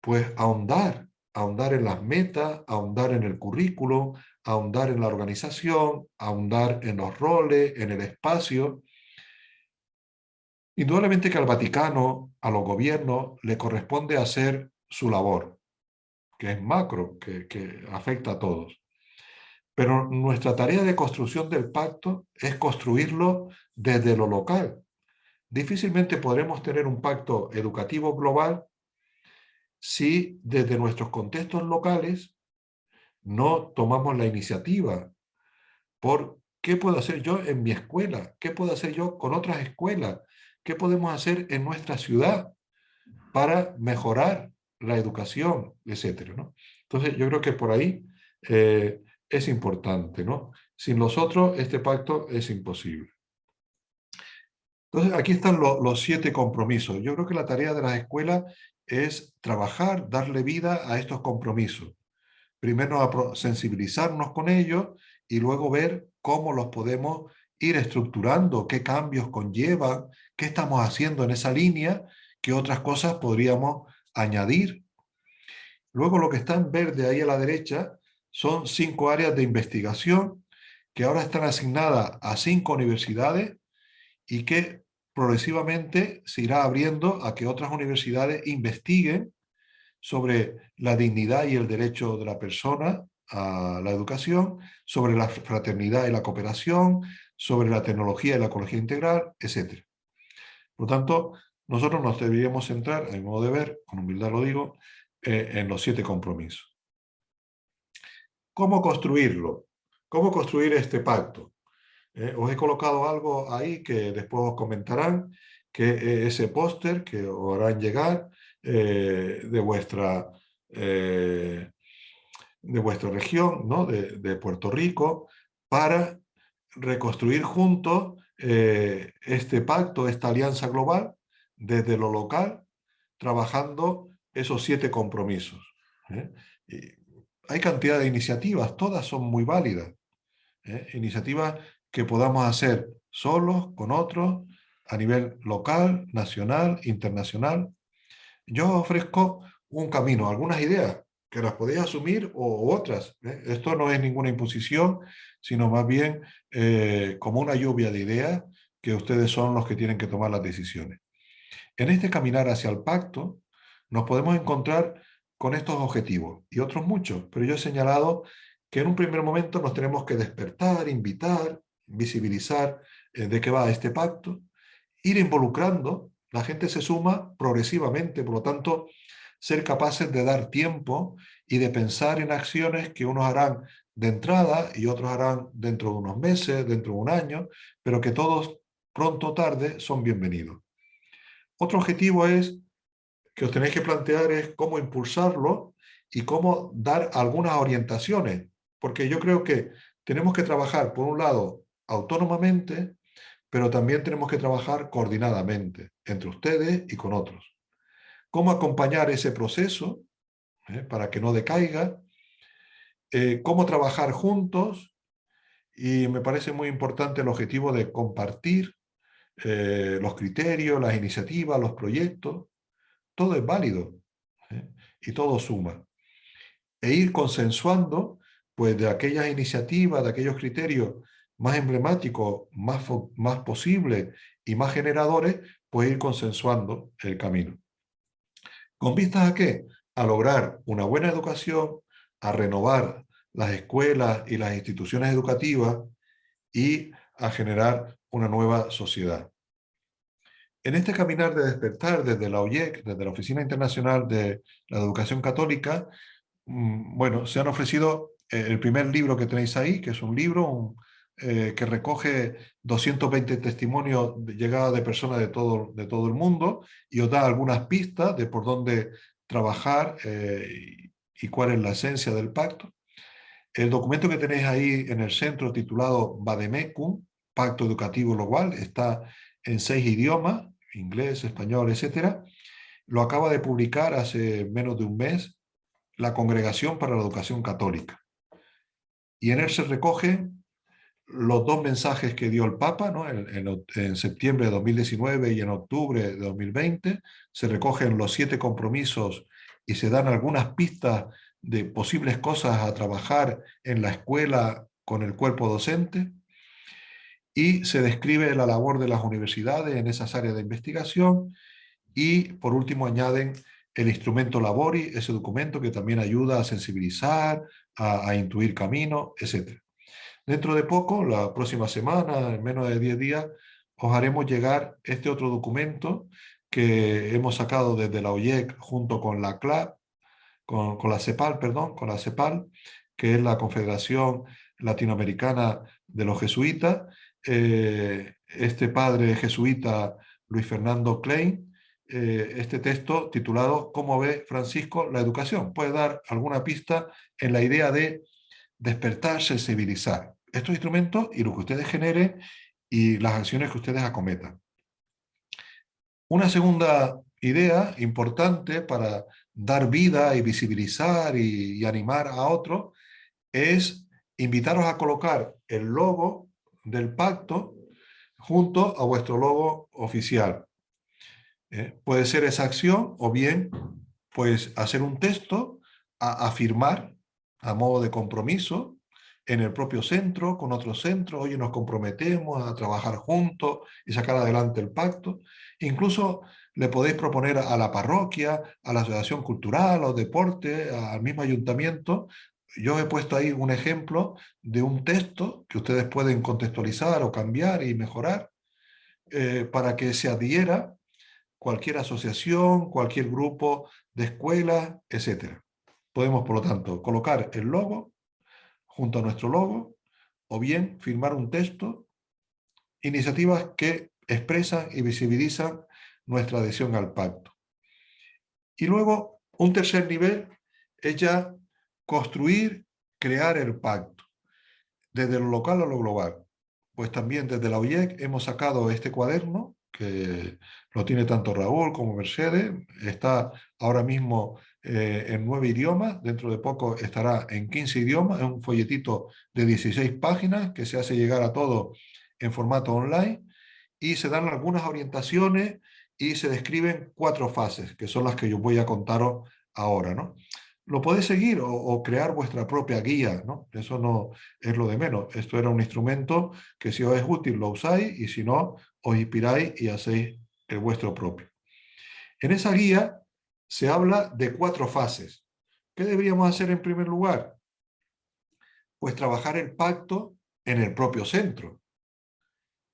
pues, ahondar en las metas, ahondar en el currículo, ahondar en la organización, ahondar en los roles, en el espacio. Indudablemente que al Vaticano, a los gobiernos, le corresponde hacer su labor, que es macro, que afecta a todos. Pero nuestra tarea de construcción del pacto es construirlo desde lo local. Difícilmente podremos tener un pacto educativo global si desde nuestros contextos locales no tomamos la iniciativa por qué puedo hacer yo en mi escuela, qué puedo hacer yo con otras escuelas, qué podemos hacer en nuestra ciudad para mejorar la educación, etcétera, ¿no? Entonces, yo creo que por ahí es importante, ¿no? Sin los otros, este pacto es imposible. Entonces, aquí están los 7 compromisos. Yo creo que la tarea de las escuelas es trabajar, darle vida a estos compromisos. Primero sensibilizarnos con ellos y luego ver cómo los podemos ir estructurando, qué cambios conllevan, qué estamos haciendo en esa línea, qué otras cosas podríamos añadir. Luego lo que está en verde ahí a la derecha son 5 áreas de investigación que ahora están asignadas a 5 universidades y que progresivamente se irá abriendo a que otras universidades investiguen sobre la dignidad y el derecho de la persona a la educación, sobre la fraternidad y la cooperación, sobre la tecnología y la ecología integral, etc. Por lo tanto, nosotros nos deberíamos centrar, a mi modo de ver, con humildad lo digo, en los 7 compromisos. ¿Cómo construirlo? ¿Cómo construir este pacto? Os he colocado algo ahí que después os comentarán, que ese póster que os harán llegar de eh, de vuestra región, ¿no? De Puerto Rico, para reconstruir juntos este pacto, esta alianza global, desde lo local, trabajando esos 7 compromisos. ¿Eh? Hay cantidad de iniciativas, todas son muy válidas. Iniciativas que podamos hacer solos, con otros, a nivel local, nacional, internacional. Yo ofrezco un camino, algunas ideas que las podéis asumir o otras. Esto no es ninguna imposición, sino más bien como una lluvia de ideas que ustedes son los que tienen que tomar las decisiones. En este caminar hacia el pacto nos podemos encontrar con estos objetivos y otros muchos, pero yo he señalado que en un primer momento nos tenemos que despertar, invitar, visibilizar de qué va este pacto, ir involucrando, la gente se suma progresivamente, por lo tanto, ser capaces de dar tiempo y de pensar en acciones que unos harán de entrada y otros harán dentro de unos meses, dentro de un año, pero que todos pronto o tarde son bienvenidos. Otro objetivo es que os tenéis que plantear es cómo impulsarlo y cómo dar algunas orientaciones, porque yo creo que tenemos que trabajar, por un lado, autónomamente, pero también tenemos que trabajar coordinadamente entre ustedes y con otros. Cómo acompañar ese proceso para que no decaiga, cómo trabajar juntos, y me parece muy importante el objetivo de compartir los criterios, las iniciativas, los proyectos. Todo es válido y todo suma. E ir consensuando pues de aquellas iniciativas, de aquellos criterios más emblemáticos, más posibles y más generadores, pues ir consensuando el camino. ¿Con vistas a qué? A lograr una buena educación, a renovar las escuelas y las instituciones educativas y a generar una nueva sociedad. En este caminar de despertar desde la OIEC, desde la Oficina Internacional de la Educación Católica, bueno, se han ofrecido el primer libro que tenéis ahí, que es un libro que recoge 220 testimonios de llegada de personas de todo el mundo y os da algunas pistas de por dónde trabajar y cuál es la esencia del pacto. El documento que tenéis ahí en el centro titulado Vademecum, Pacto Educativo Global, está en 6 idiomas, inglés, español, etcétera. Lo acaba de publicar hace menos de un mes la Congregación para la Educación Católica. Y en él se recogen los 2 mensajes que dio el Papa, ¿no? En septiembre de 2019 y en octubre de 2020. Se recogen los 7 compromisos y se dan algunas pistas de posibles cosas a trabajar en la escuela con el cuerpo docente. Y se describe la labor de las universidades en esas áreas de investigación. Y por último añaden el instrumento Labori, ese documento que también ayuda a sensibilizar, a intuir camino, etc. Dentro de poco, la próxima semana, en menos de 10 días, os haremos llegar este otro documento que hemos sacado desde la OIEC junto con la CLAP, con la CEPAL, perdón, con la CEPAL, que es la Confederación Latinoamericana de los Jesuitas. Este padre jesuita, Luis Fernando Klein, este texto titulado ¿Cómo ve Francisco la educación? Puede dar alguna pista en la idea de despertar, sensibilizar estos instrumentos y lo que ustedes generen y las acciones que ustedes acometan. Una segunda idea importante para dar vida y visibilizar y animar a otros es invitaros a colocar el logo del pacto junto a vuestro logo oficial. Puede ser esa acción o bien pues hacer un texto a firmar a modo de compromiso en el propio centro, con otros centros. Oye, nos comprometemos a trabajar juntos y sacar adelante el pacto. Incluso le podéis proponer a la parroquia, a la asociación cultural, a los deportes, al mismo ayuntamiento. Yo he puesto ahí un ejemplo de un texto que ustedes pueden contextualizar o cambiar y mejorar para que se adhiera cualquier asociación, cualquier grupo de escuelas, etcétera. Podemos, por lo tanto, colocar el logo junto a nuestro logo o bien firmar un texto, iniciativas que expresan y visibilizan nuestra adhesión al pacto. Y luego, un tercer nivel es ya construir, crear el pacto, desde lo local a lo global. Pues también desde la UIEC hemos sacado este cuaderno, que lo tiene tanto Raúl como Mercedes, está ahora mismo en 9 idiomas, dentro de poco estará en 15 idiomas, es un folletito de 16 páginas que se hace llegar a todos en formato online y se dan algunas orientaciones y se describen 4 fases, que son las que yo voy a contaros ahora, ¿no? Lo podéis seguir o crear vuestra propia guía, ¿no? Eso no es lo de menos. Esto era un instrumento que si os es útil lo usáis y si no, os inspiráis y hacéis el vuestro propio. En esa guía se habla de 4 fases. ¿Qué deberíamos hacer en primer lugar? Pues trabajar el pacto en el propio centro.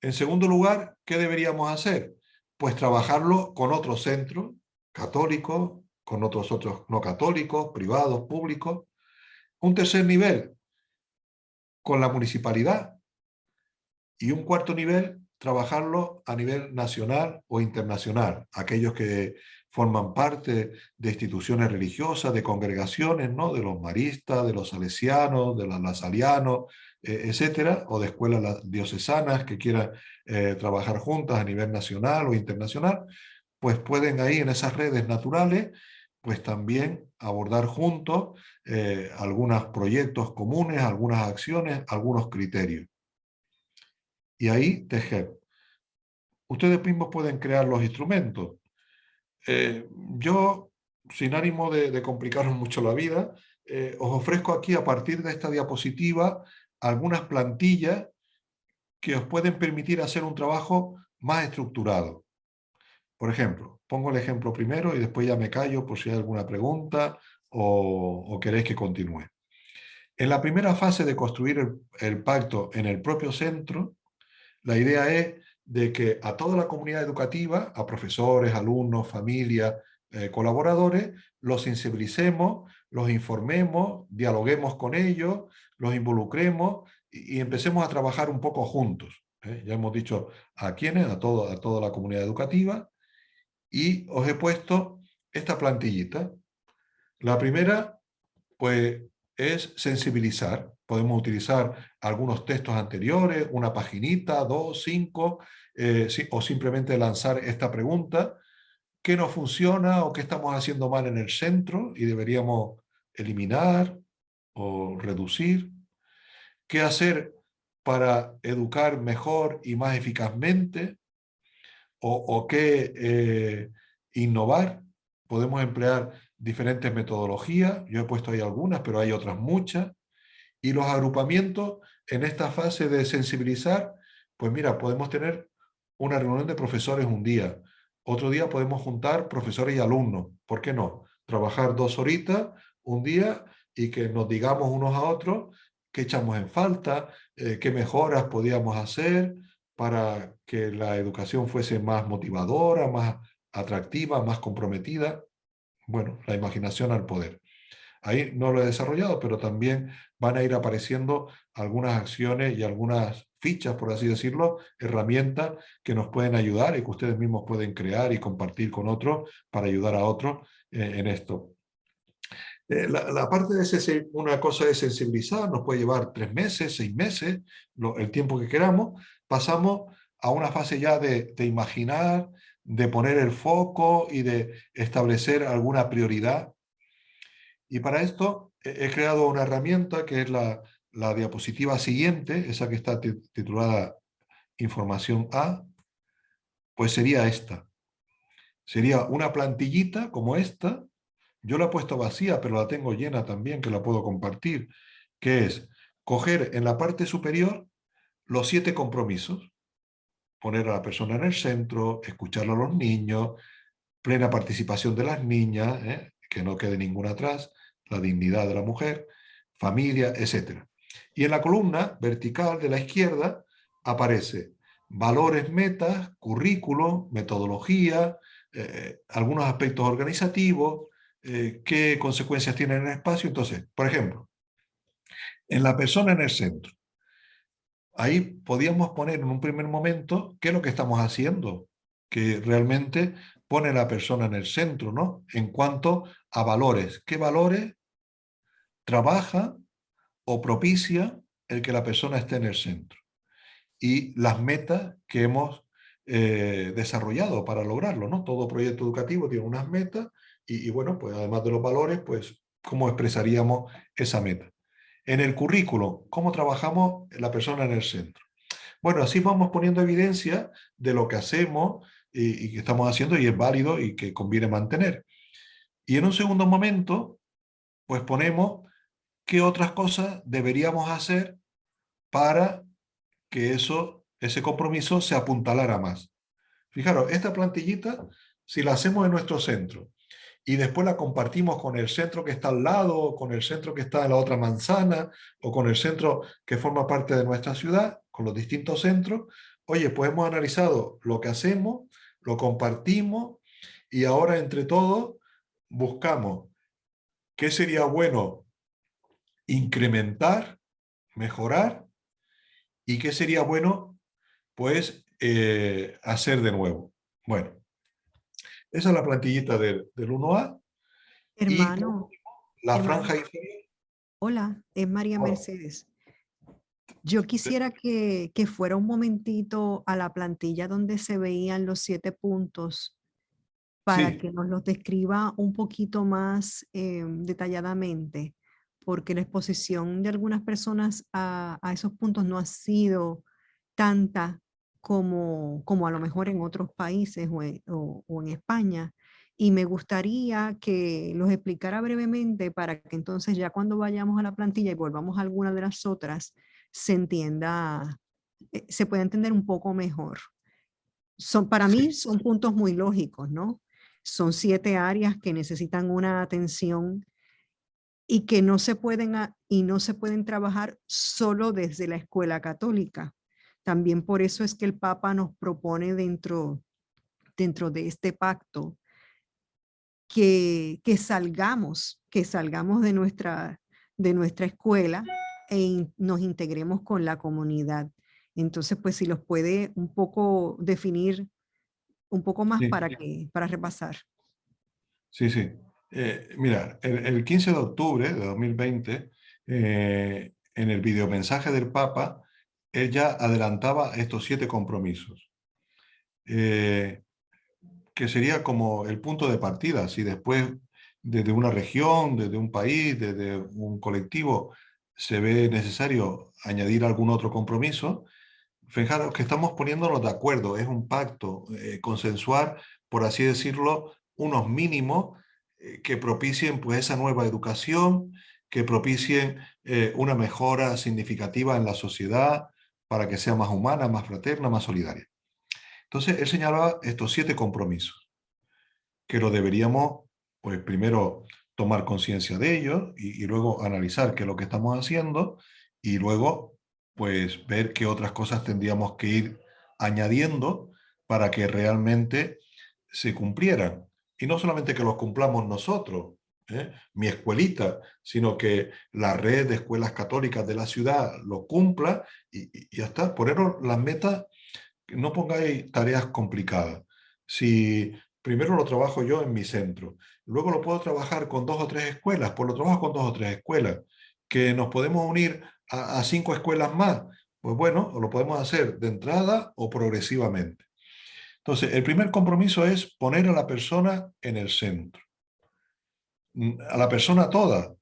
En segundo lugar, ¿qué deberíamos hacer? Pues trabajarlo con otros centros católicos, con otros no católicos, privados, públicos. Un tercer nivel, con la municipalidad. Y un cuarto nivel, trabajarlo a nivel nacional o internacional. Aquellos que forman parte de instituciones religiosas, de congregaciones, ¿no? De los maristas, de los salesianos, de los lasalianos, etcétera, o de escuelas diocesanas que quieran trabajar juntas a nivel nacional o internacional, pues pueden ahí en esas redes naturales pues también abordar juntos algunos proyectos comunes, algunas acciones, algunos criterios. Y ahí tejer. Ustedes mismos pueden crear los instrumentos. Yo, sin ánimo de complicaros mucho la vida, os ofrezco aquí a partir de esta diapositiva algunas plantillas que os pueden permitir hacer un trabajo más estructurado. Por ejemplo, pongo el ejemplo primero y después ya me callo por si hay alguna pregunta o queréis que continúe. En la primera fase de construir el pacto en el propio centro, la idea es de que a toda la comunidad educativa, a profesores, alumnos, familias, colaboradores, los sensibilicemos, los informemos, dialoguemos con ellos, los involucremos y empecemos a trabajar un poco juntos. Ya hemos dicho a quiénes, a toda la comunidad educativa, y os he puesto esta plantillita. La primera, pues, es sensibilizar. Podemos utilizar algunos textos anteriores, una paginita, 2, 5, o simplemente lanzar esta pregunta: ¿qué no funciona o qué estamos haciendo mal en el centro y deberíamos eliminar o reducir? ¿Qué hacer para educar mejor y más eficazmente? ¿O qué innovar? Podemos emplear diferentes metodologías. Yo he puesto ahí algunas, pero hay otras muchas. Y los agrupamientos en esta fase de sensibilizar, pues mira, podemos tener una reunión de profesores un día. Otro día podemos juntar profesores y alumnos. ¿Por qué no? Trabajar 2 horitas un día y que nos digamos unos a otros qué echamos en falta, qué mejoras podíamos hacer para que la educación fuese más motivadora, más atractiva, más comprometida. Bueno, la imaginación al poder. Ahí no lo he desarrollado, pero también van a ir apareciendo algunas acciones y algunas fichas, por así decirlo, herramientas que nos pueden ayudar y que ustedes mismos pueden crear y compartir con otros para ayudar a otros en esto. La parte de una cosa es sensibilizar, nos puede llevar 3 meses, 6 meses, el tiempo que queramos. Pasamos a una fase ya de imaginar, de poner el foco y de establecer alguna prioridad. Y para esto he creado una herramienta que es la diapositiva siguiente, esa que está titulada Información A, pues sería esta. Sería una plantillita como esta. Yo la he puesto vacía, pero la tengo llena también, que la puedo compartir, que es coger en la parte superior los 7 compromisos, poner a la persona en el centro, escuchar a los niños, plena participación de las niñas, que no quede ninguna atrás, la dignidad de la mujer, familia, etc. Y en la columna vertical de la izquierda aparece valores, metas, currículo, metodología, algunos aspectos organizativos, qué consecuencias tienen en el espacio. Entonces, por ejemplo, en la persona en el centro, ahí podíamos poner en un primer momento qué es lo que estamos haciendo, que realmente pone a la persona en el centro, ¿no? En cuanto a valores, ¿qué valores trabaja o propicia el que la persona esté en el centro? Y las metas que hemos desarrollado para lograrlo, ¿no? Todo proyecto educativo tiene unas metas y bueno, pues además de los valores, pues cómo expresaríamos esa meta. En el currículo, ¿cómo trabajamos la persona en el centro? Bueno, así vamos poniendo evidencia de lo que hacemos y que estamos haciendo y es válido y que conviene mantener. Y en un segundo momento, pues ponemos qué otras cosas deberíamos hacer para que ese compromiso se apuntalara más. Fijaros, esta plantillita, si la hacemos en nuestro centro y después la compartimos con el centro que está al lado, o con el centro que está en la otra manzana, o con el centro que forma parte de nuestra ciudad, con los distintos centros, oye, pues hemos analizado lo que hacemos, lo compartimos y ahora entre todos buscamos qué sería bueno incrementar, mejorar y qué sería bueno, pues, hacer de nuevo. Bueno, esa es la plantillita del 1A y por Hermano, último, la hermano, franja inferior. hola, es María Bueno, Mercedes. Yo quisiera que fuera un momentito a la plantilla donde se veían los 7 puntos para sí, que nos los describa un poquito más detalladamente, porque la exposición de algunas personas a esos puntos no ha sido tanta como a lo mejor en otros países o en España. Y me gustaría que los explicara brevemente para que entonces ya cuando vayamos a la plantilla y volvamos a alguna de las otras, se entienda, se pueda entender un poco mejor. Para sí, mí son puntos muy lógicos, ¿no? Son 7 áreas que necesitan una atención y que no se pueden, y no se pueden trabajar solo desde la escuela católica. También por eso es que el Papa nos propone dentro de este pacto que salgamos de nuestra escuela nos integremos con la comunidad. Entonces, pues si los puede un poco definir un poco más sí, para repasar. sí, sí. Mira, el 15 de octubre de 2020, en el videomensaje del Papa, él ya adelantaba estos 7 compromisos, eh, que sería como el punto de partida. Si después, desde una región, desde un país, desde un colectivo, se ve necesario añadir algún otro compromiso, fijaros que estamos poniéndonos de acuerdo, es un pacto, consensuar, por así decirlo, unos mínimos que propicien pues, esa nueva educación, que propicien una mejora significativa en la sociedad para que sea más humana, más fraterna, más solidaria. Entonces, él señalaba estos 7 compromisos, que lo deberíamos, pues primero tomar conciencia de ellos y luego analizar qué es lo que estamos haciendo y luego, pues ver qué otras cosas tendríamos que ir añadiendo para que realmente se cumplieran. Y no solamente que los cumplamos nosotros, mi escuelita, sino que la red de escuelas católicas de la ciudad lo cumpla y ya está. Poneros las metas, no pongáis tareas complicadas. Si primero lo trabajo yo en mi centro, luego lo puedo trabajar con 2 o 3 escuelas, pues lo trabajo con 2 o 3 escuelas, que nos podemos unir a 5 escuelas más, pues bueno, lo podemos hacer de entrada o progresivamente. Entonces, el primer compromiso es poner a la persona en el centro, a la persona toda,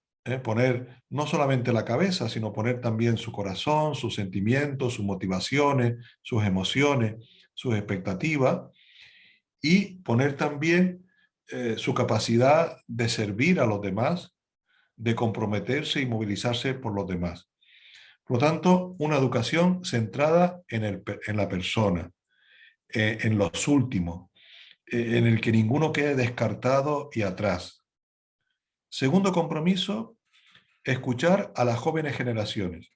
poner no solamente la cabeza, sino poner también su corazón, sus sentimientos, sus motivaciones, sus emociones, sus expectativas y poner también su capacidad de servir a los demás, de comprometerse y movilizarse por los demás. Por lo tanto, una educación centrada en la persona, en los últimos, en el que ninguno quede descartado y atrás. Segundo compromiso, escuchar a las jóvenes generaciones,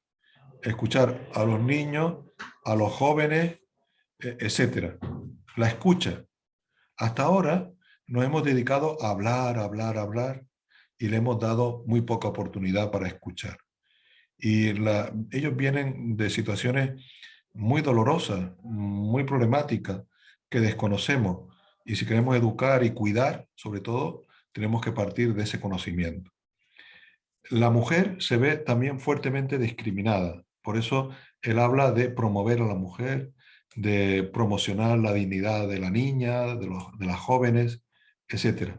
escuchar a los niños, a los jóvenes, etcétera. La escucha. Hasta ahora nos hemos dedicado a hablar, hablar, hablar y le hemos dado muy poca oportunidad para escuchar. Y ellos vienen de situaciones muy dolorosas, muy problemáticas, que desconocemos. Y si queremos educar y cuidar, sobre todo, tenemos que partir de ese conocimiento. La mujer se ve también fuertemente discriminada. Por eso él habla de promover a la mujer, de promocionar la dignidad de la niña, de las jóvenes, etc.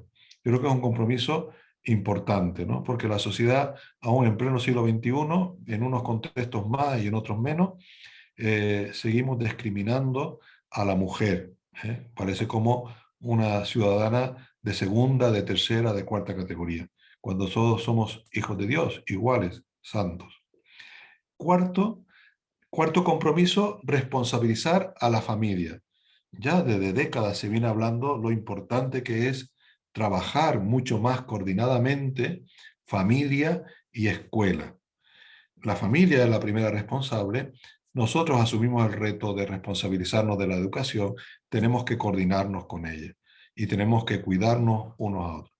Yo creo que es un compromiso importante, ¿no? Porque la sociedad, aún en pleno siglo XXI, en unos contextos más y en otros menos, seguimos discriminando a la mujer. Parece como una ciudadana de segunda, de tercera, de cuarta categoría, cuando todos somos hijos de Dios, iguales, santos. Cuarto, cuarto compromiso, responsabilizar a la familia. Ya desde décadas se viene hablando lo importante que es trabajar mucho más coordinadamente familia y escuela. La familia es la primera responsable. Nosotros asumimos el reto de responsabilizarnos de la educación, tenemos que coordinarnos con ella y tenemos que cuidarnos unos a otros.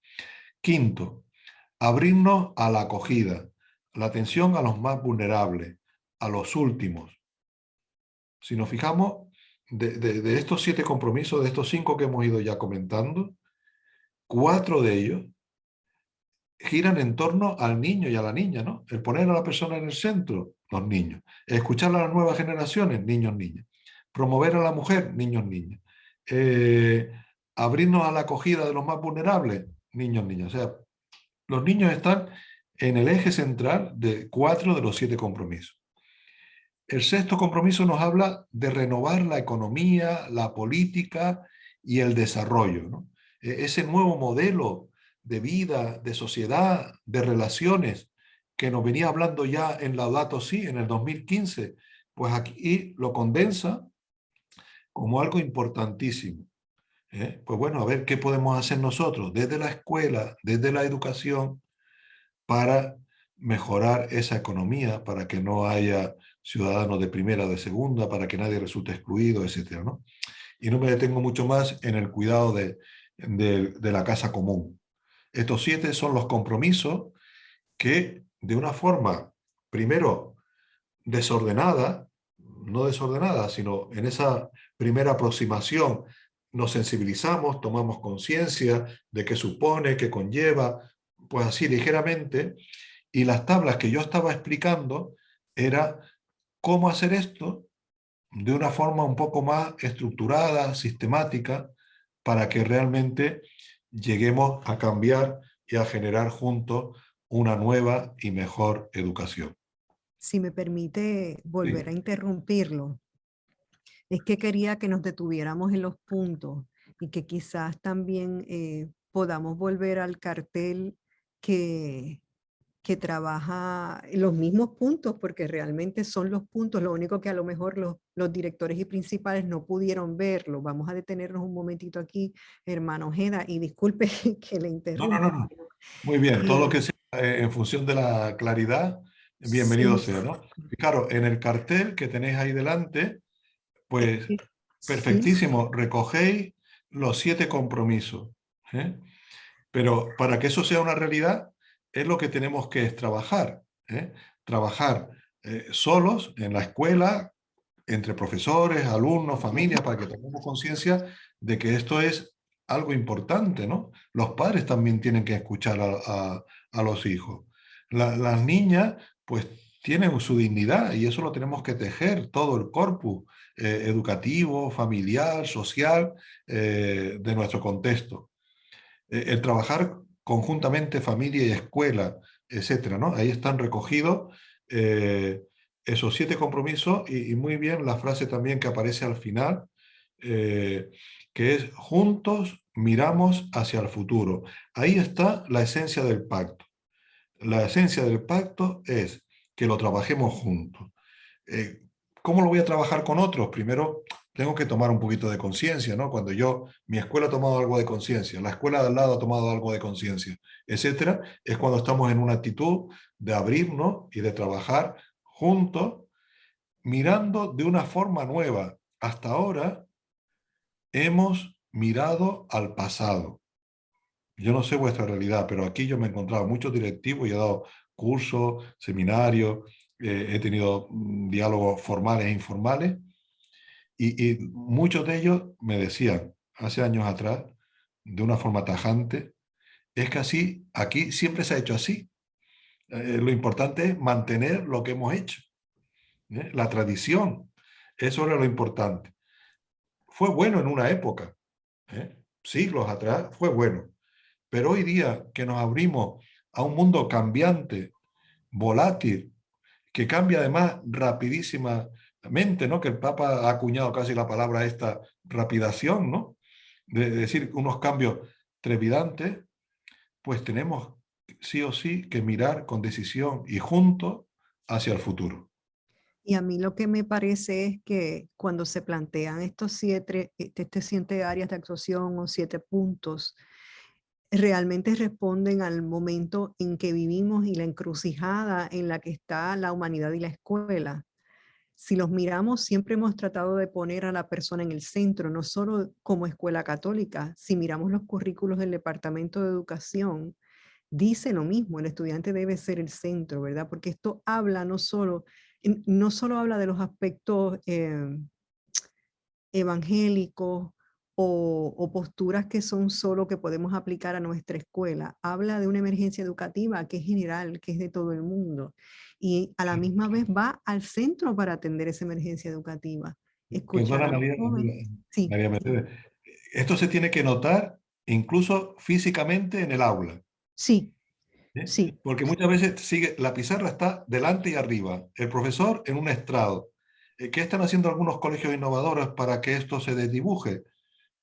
Quinto, abrirnos a la acogida, la atención a los más vulnerables, a los últimos. Si nos fijamos, de estos 7 compromisos, de estos 5 que hemos ido ya comentando, 4 de ellos giran en torno al niño y a la niña, ¿no? El poner a la persona en el centro, los niños. Escuchar a las nuevas generaciones, niños, niñas. Promover a la mujer, niños, niñas. Abrirnos a la acogida de los más vulnerables, niños, niñas. O sea, los niños están en el eje central de 4 de los 7 compromisos. El sexto compromiso nos habla de renovar la economía, la política y el desarrollo, ¿no? Ese nuevo modelo de vida, de sociedad, de relaciones que nos venía hablando ya en Laudato Si en el 2015, pues aquí lo condensa como algo importantísimo. Pues bueno, a ver qué podemos hacer nosotros desde la escuela, desde la educación, para mejorar esa economía, para que no haya ciudadanos de primera, de segunda, para que nadie resulte excluido, etcétera, ¿no? Y no me detengo mucho más en el cuidado de la casa común. Estos 7 son los compromisos que de una forma, primero, desordenada, no desordenada, sino en esa primera aproximación, nos sensibilizamos, tomamos conciencia de qué supone, qué conlleva, pues así ligeramente, y las tablas que yo estaba explicando era cómo hacer esto de una forma un poco más estructurada, sistemática, para que realmente lleguemos a cambiar y a generar juntos una nueva y mejor educación. Si me permite Sí. volver a interrumpirlo, es que quería que nos detuviéramos en los puntos y que quizás también podamos volver al cartel que, que trabaja en los mismos puntos, porque realmente son los puntos, lo único que a lo mejor los directores y principales no pudieron verlo. Vamos a detenernos un momentito aquí, hermano Ojeda, y disculpe que le No, no, no, interrumpa. no. Muy bien, todo lo Eh, que sea en función de la claridad, bienvenido sí, sea, ¿no? Claro, en el cartel que tenéis ahí delante, pues sí, perfectísimo, recogéis los 7 compromisos. ¿eh? Pero para que eso sea una realidad, es lo que tenemos que es trabajar. Trabajar solos en la escuela, entre profesores, alumnos, familias, para que tengamos conciencia de que esto es algo importante, ¿no? Los padres también tienen que escuchar a los hijos. Las niñas, pues, tienen su dignidad y eso lo tenemos que tejer, todo el corpus educativo, familiar, social, de nuestro contexto. El trabajar conjuntamente familia y escuela, etcétera, ¿no? Ahí están recogidos esos 7 compromisos y muy bien la frase también que aparece al final, eh, que es juntos miramos hacia el futuro. Ahí está la esencia del pacto. La esencia del pacto es que lo trabajemos juntos. Eh, ¿Cómo lo voy a trabajar con otros? Primero, tengo que tomar un poquito de conciencia, ¿no? Cuando mi escuela ha tomado algo de conciencia, la escuela de al lado ha tomado algo de conciencia, etcétera, es cuando estamos en una actitud de abrirnos y de trabajar juntos, mirando de una forma nueva. Hasta ahora hemos mirado al pasado. Yo no sé vuestra realidad, pero aquí yo me he encontrado muchos directivos y he dado cursos, seminarios, he tenido diálogos formales e informales y muchos de ellos me decían hace años atrás, de una forma tajante, es que así, aquí siempre se ha hecho así. Lo importante es mantener lo que hemos hecho, la tradición. Eso era lo importante. Fue bueno en una época, siglos atrás, fue bueno. Pero hoy día que nos abrimos a un mundo cambiante, volátil, que cambia además rapidísimamente, ¿no? Que el Papa ha acuñado casi la palabra esta rapidación, ¿no? De decir unos cambios trepidantes, pues tenemos sí o sí que mirar con decisión y juntos hacia el futuro. Y a mí lo que me parece es que cuando se plantean estas 7 áreas de actuación o 7 puntos, realmente responden al momento en que vivimos y la encrucijada en la que está la humanidad y la escuela. Si los miramos, siempre hemos tratado de poner a la persona en el centro, no solo como escuela católica. Si miramos los currículos del Departamento de Educación, dice lo mismo, el estudiante debe ser el centro, ¿verdad? Porque esto habla no solo habla de los aspectos evangélicos o posturas que son solo que podemos aplicar a nuestra escuela. Habla de una emergencia educativa que es general, que es de todo el mundo. Y a la misma vez va al centro para atender esa emergencia educativa. Escuchar Perdona, a los jóvenes. Sí, María Mercedes. Esto se tiene que notar incluso físicamente en el aula. sí, ¿Eh? sí. Porque muchas veces la pizarra está delante y arriba, el profesor en un estrado. ¿Qué están haciendo algunos colegios innovadores para que esto se desdibuje?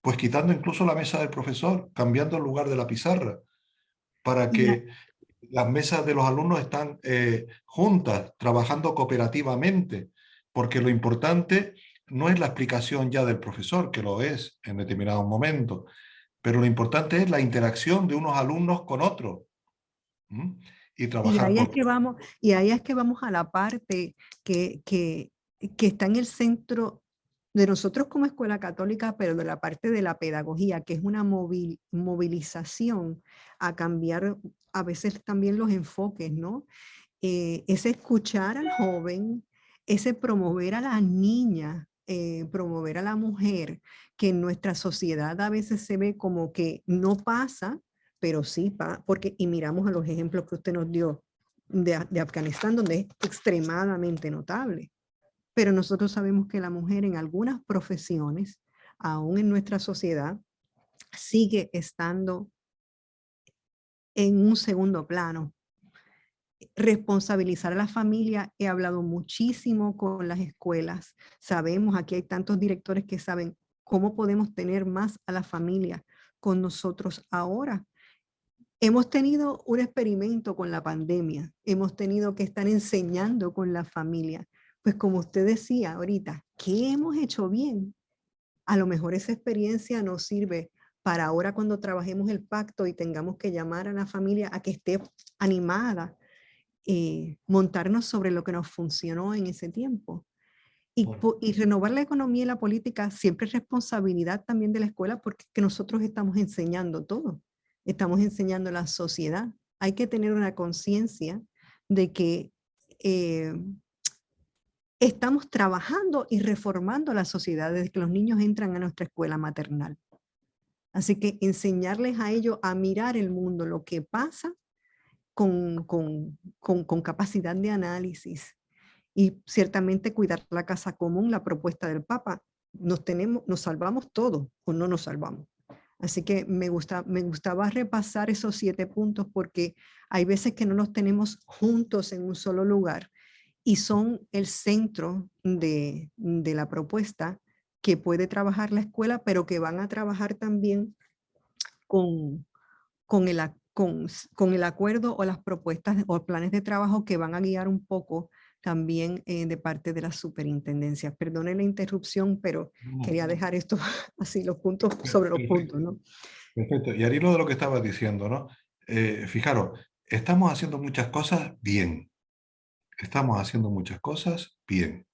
Pues quitando incluso la mesa del profesor, cambiando el lugar de la pizarra, para Y a- que las mesas de los alumnos están juntas, trabajando cooperativamente, porque lo importante no es la explicación ya del profesor, que lo es en determinados momentos, pero lo importante es la interacción de unos alumnos con otros. ¿Mm? Y Y trabajar ahí es por... que vamos, y ahí es que vamos a la parte que está en el centro de nosotros como escuela católica, pero de la parte de la pedagogía, que es una movilización a cambiar a veces también los enfoques, ¿no? Ese escuchar al joven, ese promover a la niña, promover a la mujer, que en nuestra sociedad a veces se ve como que no pasa, pero sí, porque, y miramos a los ejemplos que usted nos dio de Afganistán, donde es extremadamente notable. Pero nosotros sabemos que la mujer en algunas profesiones, aún en nuestra sociedad, sigue estando en un segundo plano. Responsabilizar a la familia, he hablado muchísimo con las escuelas. Sabemos, aquí hay tantos directores que saben cómo podemos tener más a la familia con nosotros ahora. Hemos tenido un experimento con la pandemia, hemos tenido que estar enseñando con la familia. Pues como usted decía ahorita, ¿qué hemos hecho bien? A lo mejor esa experiencia nos sirve para ahora cuando trabajemos el pacto y tengamos que llamar a la familia a que esté animada, montarnos sobre lo que nos funcionó en ese tiempo. Y renovar la economía y la política siempre es responsabilidad también de la escuela porque que nosotros estamos enseñando todo, estamos enseñando la sociedad. Hay que tener una conciencia de que eh, estamos trabajando y reformando la sociedad desde que los niños entran a nuestra escuela maternal. Así que enseñarles a ellos a mirar el mundo, lo que pasa con capacidad de análisis y ciertamente cuidar la casa común, la propuesta del Papa, nos salvamos todos o no nos salvamos. Así que me gustaba repasar esos 7 puntos porque hay veces que no los tenemos juntos en un solo lugar y son el centro de la propuesta que puede trabajar la escuela, pero que van a trabajar también con, con con el acuerdo o las propuestas o planes de trabajo que van a guiar un poco también de parte de la superintendencia. Perdone la interrupción, pero quería No, dejar esto así, los puntos sobre los puntos, perfecto, ¿no? perfecto. Y al hilo de lo que estabas diciendo, ¿no? Fijaros, estamos haciendo muchas cosas bien. Estamos haciendo muchas cosas bien.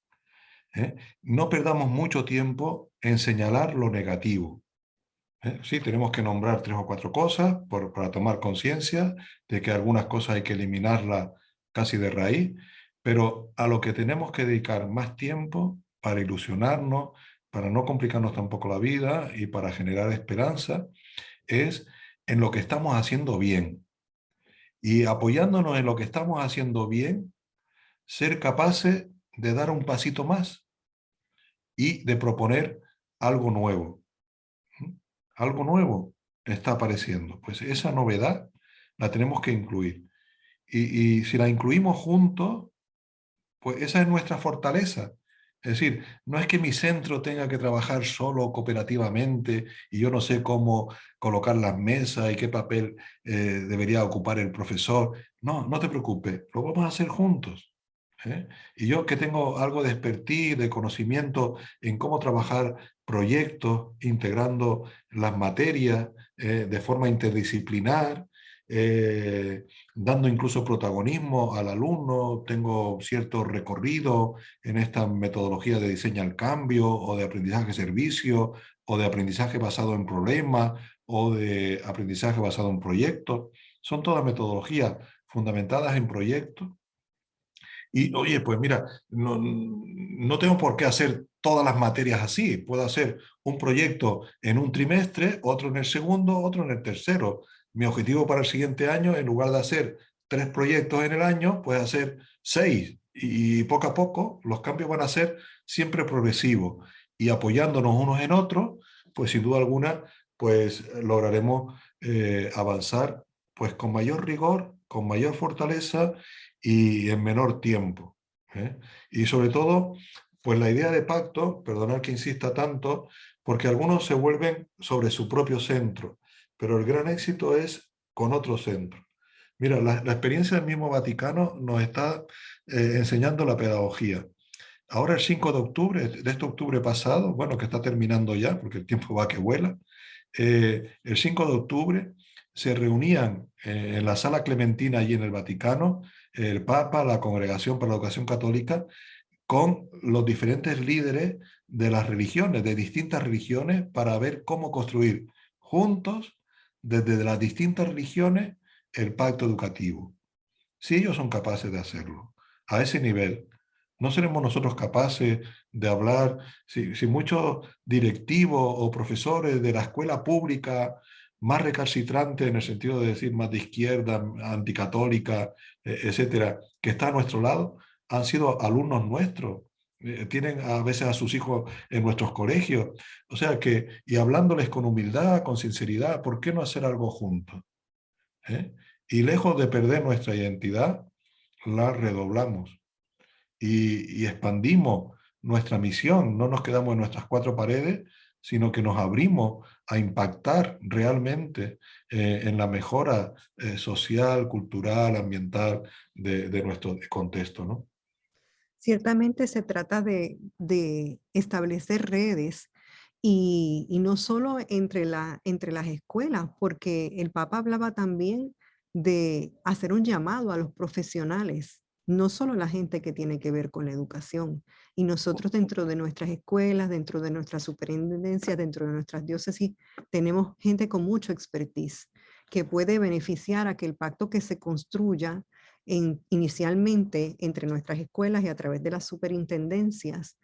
¿Eh? No perdamos mucho tiempo en señalar lo negativo. Sí, tenemos que nombrar 3 o 4 cosas para tomar conciencia de que algunas cosas hay que eliminarlas casi de raíz, pero a lo que tenemos que dedicar más tiempo para ilusionarnos, para no complicarnos tampoco la vida y para generar esperanza, es en lo que estamos haciendo bien. Y apoyándonos en lo que estamos haciendo bien, ser capaces de dar un pasito más y de proponer algo nuevo. ¿Mm? Algo nuevo está apareciendo. Pues esa novedad la tenemos que incluir. Y si la incluimos juntos, pues esa es nuestra fortaleza. Es decir, no es que mi centro tenga que trabajar solo cooperativamente y yo no sé cómo colocar las mesas y qué papel debería ocupar el profesor. No, no te preocupes, lo vamos a hacer juntos. ¿Eh? Y yo que tengo algo de expertise, de conocimiento en cómo trabajar proyectos, integrando las materias de forma interdisciplinar, eh, dando incluso protagonismo al alumno, tengo cierto recorrido en esta metodología de diseño al cambio o de aprendizaje servicio o de aprendizaje basado en problemas o de aprendizaje basado en proyectos. Son todas metodologías fundamentadas en proyectos. Y oye, pues mira, no tengo por qué hacer todas las materias así. Puedo hacer un proyecto en un trimestre, otro en el segundo, otro en el tercero. Mi objetivo para el siguiente año, en lugar de hacer 3 proyectos en el año, pues hacer 6. Y poco a poco los cambios van a ser siempre progresivos. Y apoyándonos unos en otros, pues sin duda alguna, pues lograremos avanzar pues con mayor rigor, con mayor fortaleza y en menor tiempo. ¿Eh? Y sobre todo, pues la idea de pacto, perdonad que insista tanto, porque algunos se vuelven sobre su propio centro, pero el gran éxito es con otro centro. Mira, la experiencia del mismo Vaticano nos está enseñando la pedagogía. Ahora el 5 de octubre, de este octubre pasado, bueno, que está terminando ya, porque el tiempo va que vuela, el 5 de octubre se reunían en la Sala Clementina allí en el Vaticano, el Papa, la Congregación para la Educación Católica, con los diferentes líderes de las religiones, de distintas religiones, para ver cómo construir juntos, desde las distintas religiones, el pacto educativo. Si ellos son capaces de hacerlo a ese nivel, ¿no seremos nosotros capaces de hablar? Si muchos directivos o profesores de la escuela pública más recalcitrantes, en el sentido de decir más de izquierda, anticatólica, etcétera, que está a nuestro lado, han sido alumnos nuestros, tienen a veces a sus hijos en nuestros colegios. O sea que, y hablándoles con humildad, con sinceridad, ¿por qué no hacer algo juntos? ¿Eh? Y lejos de perder nuestra identidad, la redoblamos y expandimos nuestra misión. No nos quedamos en nuestras 4 paredes, sino que nos abrimos a impactar realmente en la mejora social, cultural, ambiental de nuestro contexto, ¿no? Ciertamente se trata de establecer redes y no solo entre las escuelas, porque el Papa hablaba también de hacer un llamado a los profesionales, no solo la gente que tiene que ver con la educación. Y nosotros dentro de nuestras escuelas, dentro de nuestras superintendencias, dentro de nuestras diócesis, tenemos gente con mucho expertise que puede beneficiar a que el pacto que se construya inicialmente entre nuestras escuelas y a través de las superintendencias,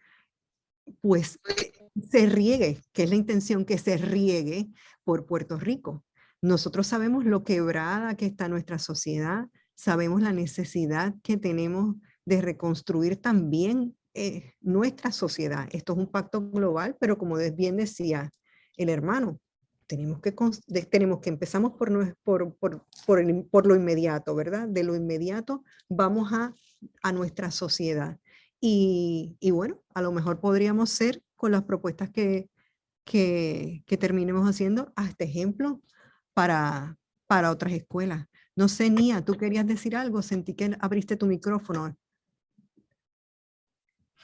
pues se riegue, que es la intención, que se riegue por Puerto Rico. Nosotros sabemos lo quebrada que está nuestra sociedad, sabemos la necesidad que tenemos de reconstruir también nuestra sociedad. Esto es un pacto global, pero como bien decía el hermano, tenemos que empezamos por lo inmediato, ¿verdad? De lo inmediato vamos a nuestra sociedad. Y bueno, a lo mejor podríamos ser con las propuestas que terminemos haciendo hasta ejemplo para, para otras escuelas. No sé, Nia, ¿tú querías decir algo? Sentí que abriste tu micrófono.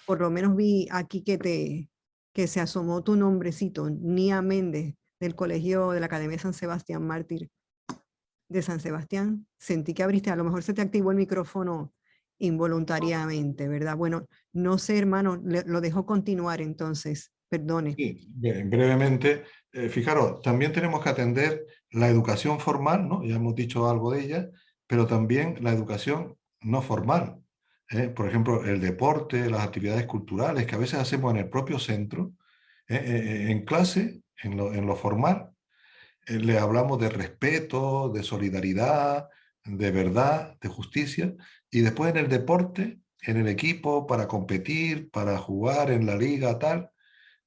Por lo menos vi aquí que se asomó tu nombrecito, Nia Méndez, del colegio de la Academia San Sebastián Mártir de San Sebastián. Sentí que abriste, a lo mejor se te activó el micrófono involuntariamente, ¿verdad? Bueno, no sé, hermano, lo dejo continuar entonces, perdone. Sí, bien, brevemente, fijaros, también tenemos que atender la educación formal, ¿no? Ya hemos dicho algo de ella, pero también la educación no formal. Por ejemplo, el deporte, las actividades culturales que a veces hacemos en el propio centro, en clase, en lo formal, le hablamos de respeto, de solidaridad, de verdad, de justicia, y después en el deporte, en el equipo, para competir, para jugar en la liga, tal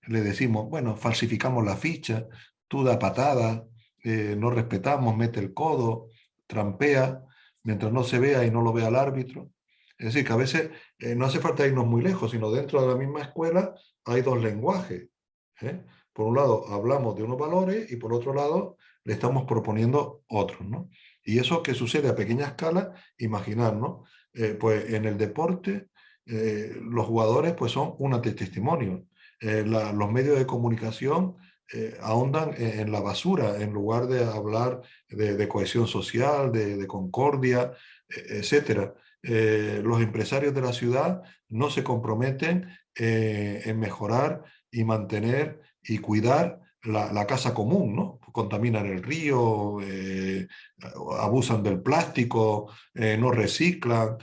le decimos, bueno, falsificamos la ficha, tú da patada, no respetamos, mete el codo, trampea, mientras no se vea y no lo vea el árbitro. Es decir, que a veces no hace falta irnos muy lejos, sino dentro de la misma escuela hay dos lenguajes. ¿Eh? Por un lado hablamos de unos valores y por otro lado le estamos proponiendo otros, ¿no? Y eso que sucede a pequeña escala, imaginar, ¿no? Pues en el deporte los jugadores pues son un testimonio. Los medios de comunicación ahondan en la basura en lugar de hablar de cohesión social, de concordia, etcétera. Los empresarios de la ciudad no se comprometen en mejorar y mantener y cuidar la casa común, ¿no? Contaminan el río, abusan del plástico, no reciclan,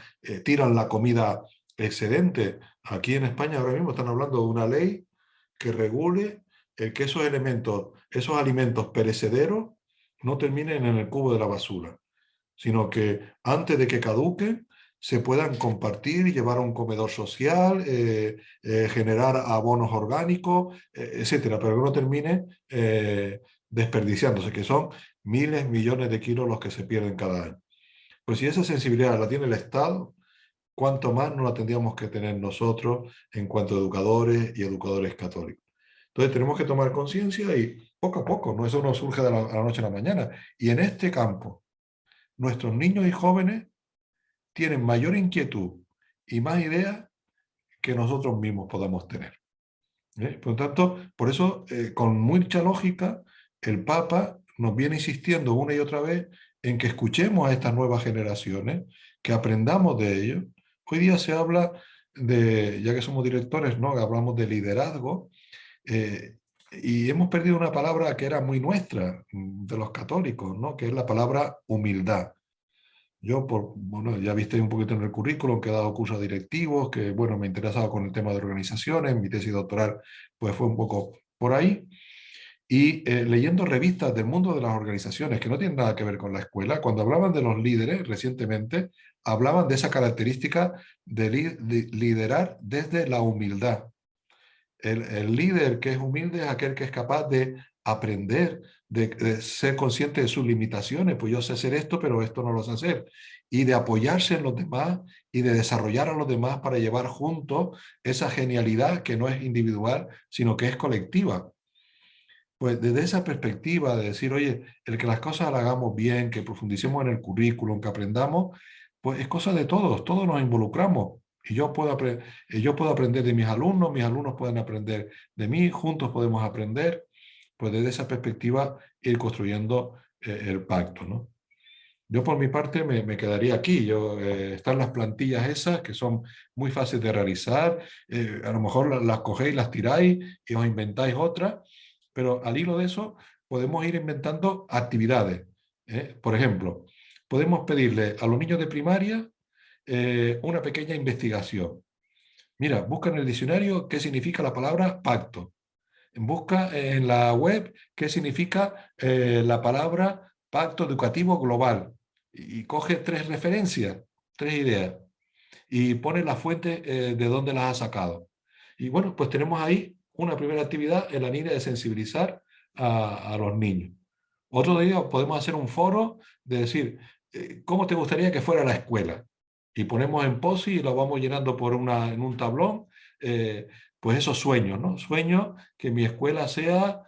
tiran la comida excedente. Aquí en España ahora mismo están hablando de una ley que regule el que esos elementos, esos alimentos perecederos no terminen en el cubo de la basura, sino que antes de que caduquen se puedan compartir y llevar a un comedor social, generar abonos orgánicos, etcétera, pero que no termine desperdiciándose, que son miles, millones de kilos los que se pierden cada año. Pues si esa sensibilidad la tiene el Estado, cuánto más no la tendríamos que tener nosotros en cuanto a educadores y educadores católicos. Entonces tenemos que tomar conciencia y poco a poco, no, eso no surge de a la noche a la mañana. Y en este campo, nuestros niños y jóvenes tienen mayor inquietud y más ideas que nosotros mismos podamos tener. Por lo tanto, por eso, con mucha lógica, el Papa nos viene insistiendo una y otra vez en que escuchemos a estas nuevas generaciones, que aprendamos de ellos. Hoy día se habla de, ya que somos directores, ¿no? Hablamos de liderazgo, y hemos perdido una palabra que era muy nuestra, de los católicos, ¿no? Que es la palabra humildad. Yo, bueno, ya viste un poquito en el currículum que he dado cursos directivos, que, bueno, me interesaba con el tema de organizaciones, mi tesis doctoral, pues fue un poco por ahí. Y leyendo revistas del mundo de las organizaciones que no tienen nada que ver con la escuela, cuando hablaban de los líderes recientemente, hablaban de esa característica de liderar desde la humildad. El líder que es humilde es aquel que es capaz de aprender, de ser consciente de sus limitaciones, pues yo sé hacer esto, pero esto no lo sé hacer, y de apoyarse en los demás y de desarrollar a los demás para llevar juntos esa genialidad que no es individual, sino que es colectiva. Pues desde esa perspectiva de decir, oye, el que las cosas las hagamos bien, que profundicemos en el currículum, que aprendamos, pues es cosa de todos nos involucramos. Y yo puedo aprender de mis alumnos pueden aprender de mí, juntos podemos aprender, pues desde esa perspectiva ir construyendo el pacto, ¿no? Yo por mi parte me quedaría aquí. Están las plantillas esas que son muy fáciles de realizar. A lo mejor las cogéis, las tiráis y os inventáis otras, pero al hilo de eso podemos ir inventando actividades. Por ejemplo, podemos pedirle a los niños de primaria una pequeña investigación. Mira, busca en el diccionario qué significa la palabra pacto. Busca en la web qué significa la palabra pacto educativo global y coge tres referencias, tres ideas y pone la fuente de dónde las ha sacado. Y bueno, pues tenemos ahí una primera actividad en la línea de sensibilizar a los niños. Otro día podemos hacer un foro de decir, ¿cómo te gustaría que fuera la escuela? Y ponemos en POSI y lo vamos llenando en un tablón, pues esos sueños, ¿no? Sueños que mi escuela sea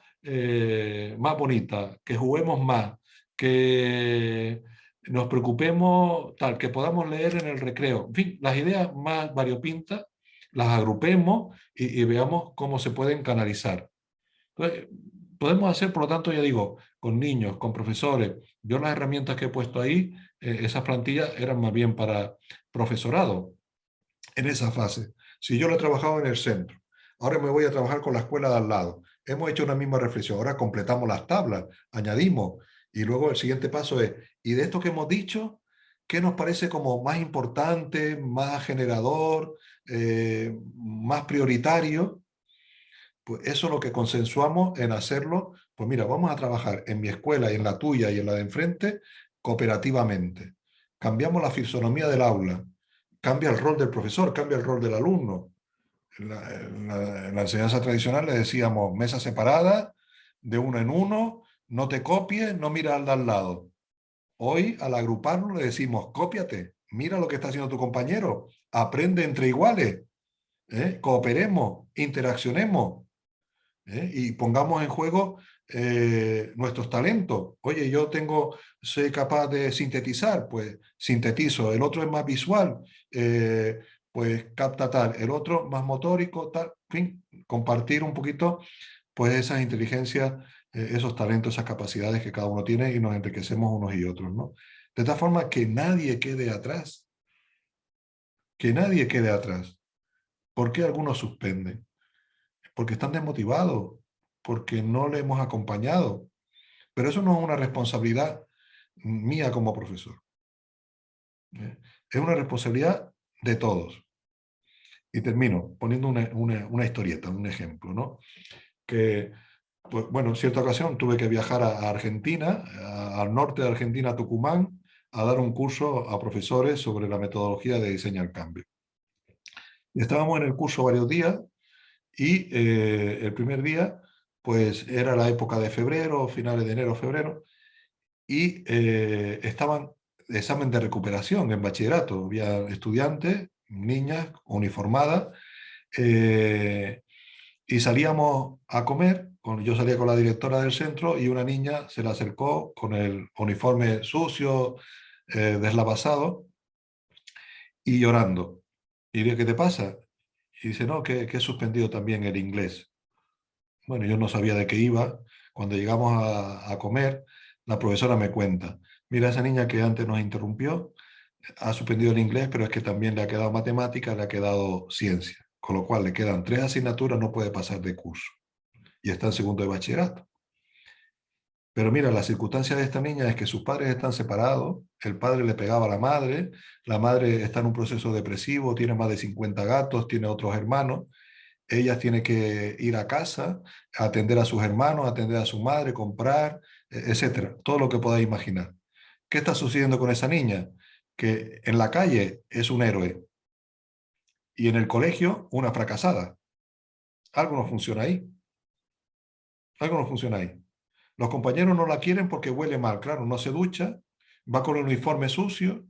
más bonita, que juguemos más, que nos preocupemos, tal, que podamos leer en el recreo. En fin, las ideas más variopintas las agrupemos y veamos cómo se pueden canalizar. Entonces, podemos hacer, por lo tanto, ya digo, con niños, con profesores. Yo las herramientas que he puesto ahí, esas plantillas eran más bien para profesorado en esa fase. Si yo lo he trabajado en el centro, ahora me voy a trabajar con la escuela de al lado. Hemos hecho una misma reflexión, ahora completamos las tablas, añadimos, y luego el siguiente paso es, y de esto que hemos dicho, ¿qué nos parece como más importante, más generador, más prioritario? Pues eso es lo que consensuamos en hacerlo. Pues mira, vamos a trabajar en mi escuela y en la tuya y en la de enfrente cooperativamente. Cambiamos la fisonomía del aula, cambia el rol del profesor, cambia el rol del alumno. En la enseñanza tradicional le decíamos mesa separada, de uno en uno, no te copies, no mira al de al lado. Hoy, al agruparlo, le decimos, cópiate, mira lo que está haciendo tu compañero, aprende entre iguales, cooperemos, interaccionemos, y pongamos en juego nuestros talentos. Oye, soy capaz de sintetizar, pues sintetizo. El otro es más visual, pues capta tal. El otro más motórico, tal. En fin, compartir un poquito, pues esas inteligencias, esos talentos, esas capacidades que cada uno tiene y nos enriquecemos unos y otros, ¿no? De tal forma que nadie quede atrás, que nadie quede atrás. ¿Por qué algunos suspenden? Porque están desmotivados, porque no le hemos acompañado. Pero eso no es una responsabilidad mía como profesor. Es una responsabilidad de todos. Y termino poniendo una historieta, un ejemplo, ¿no? Que, pues, bueno, en cierta ocasión tuve que viajar a Argentina, al norte de Argentina, a Tucumán, a dar un curso a profesores sobre la metodología de diseño al cambio. Y estábamos en el curso varios días y el primer día, pues era la época de febrero, finales de enero, febrero, y estaban de examen de recuperación en bachillerato. Había estudiantes, niñas uniformadas, eh, y salíamos a comer. Yo salía con la directora del centro y una niña se le acercó con el uniforme sucio, deslavazado y llorando. Y le dije, ¿qué te pasa? Y dice, no, que he suspendido también el inglés. Bueno, yo no sabía de qué iba. Cuando llegamos a comer, la profesora me cuenta, mira, esa niña que antes nos interrumpió, ha suspendido el inglés, pero es que también le ha quedado matemática, le ha quedado ciencia, con lo cual le quedan 3 asignaturas, no puede pasar de curso. Y está en segundo de bachillerato. Pero mira, la circunstancia de esta niña es que sus padres están separados, el padre le pegaba a la madre está en un proceso depresivo, tiene más de 50 gatos, tiene otros hermanos, ella tiene que ir a casa, atender a sus hermanos, atender a su madre, comprar, etcétera. Todo lo que podáis imaginar. ¿Qué está sucediendo con esa niña? Que en la calle es un héroe y en el colegio una fracasada. Algo no funciona ahí. Algo no funciona ahí. Los compañeros no la quieren porque huele mal. Claro, no se ducha, va con el uniforme sucio,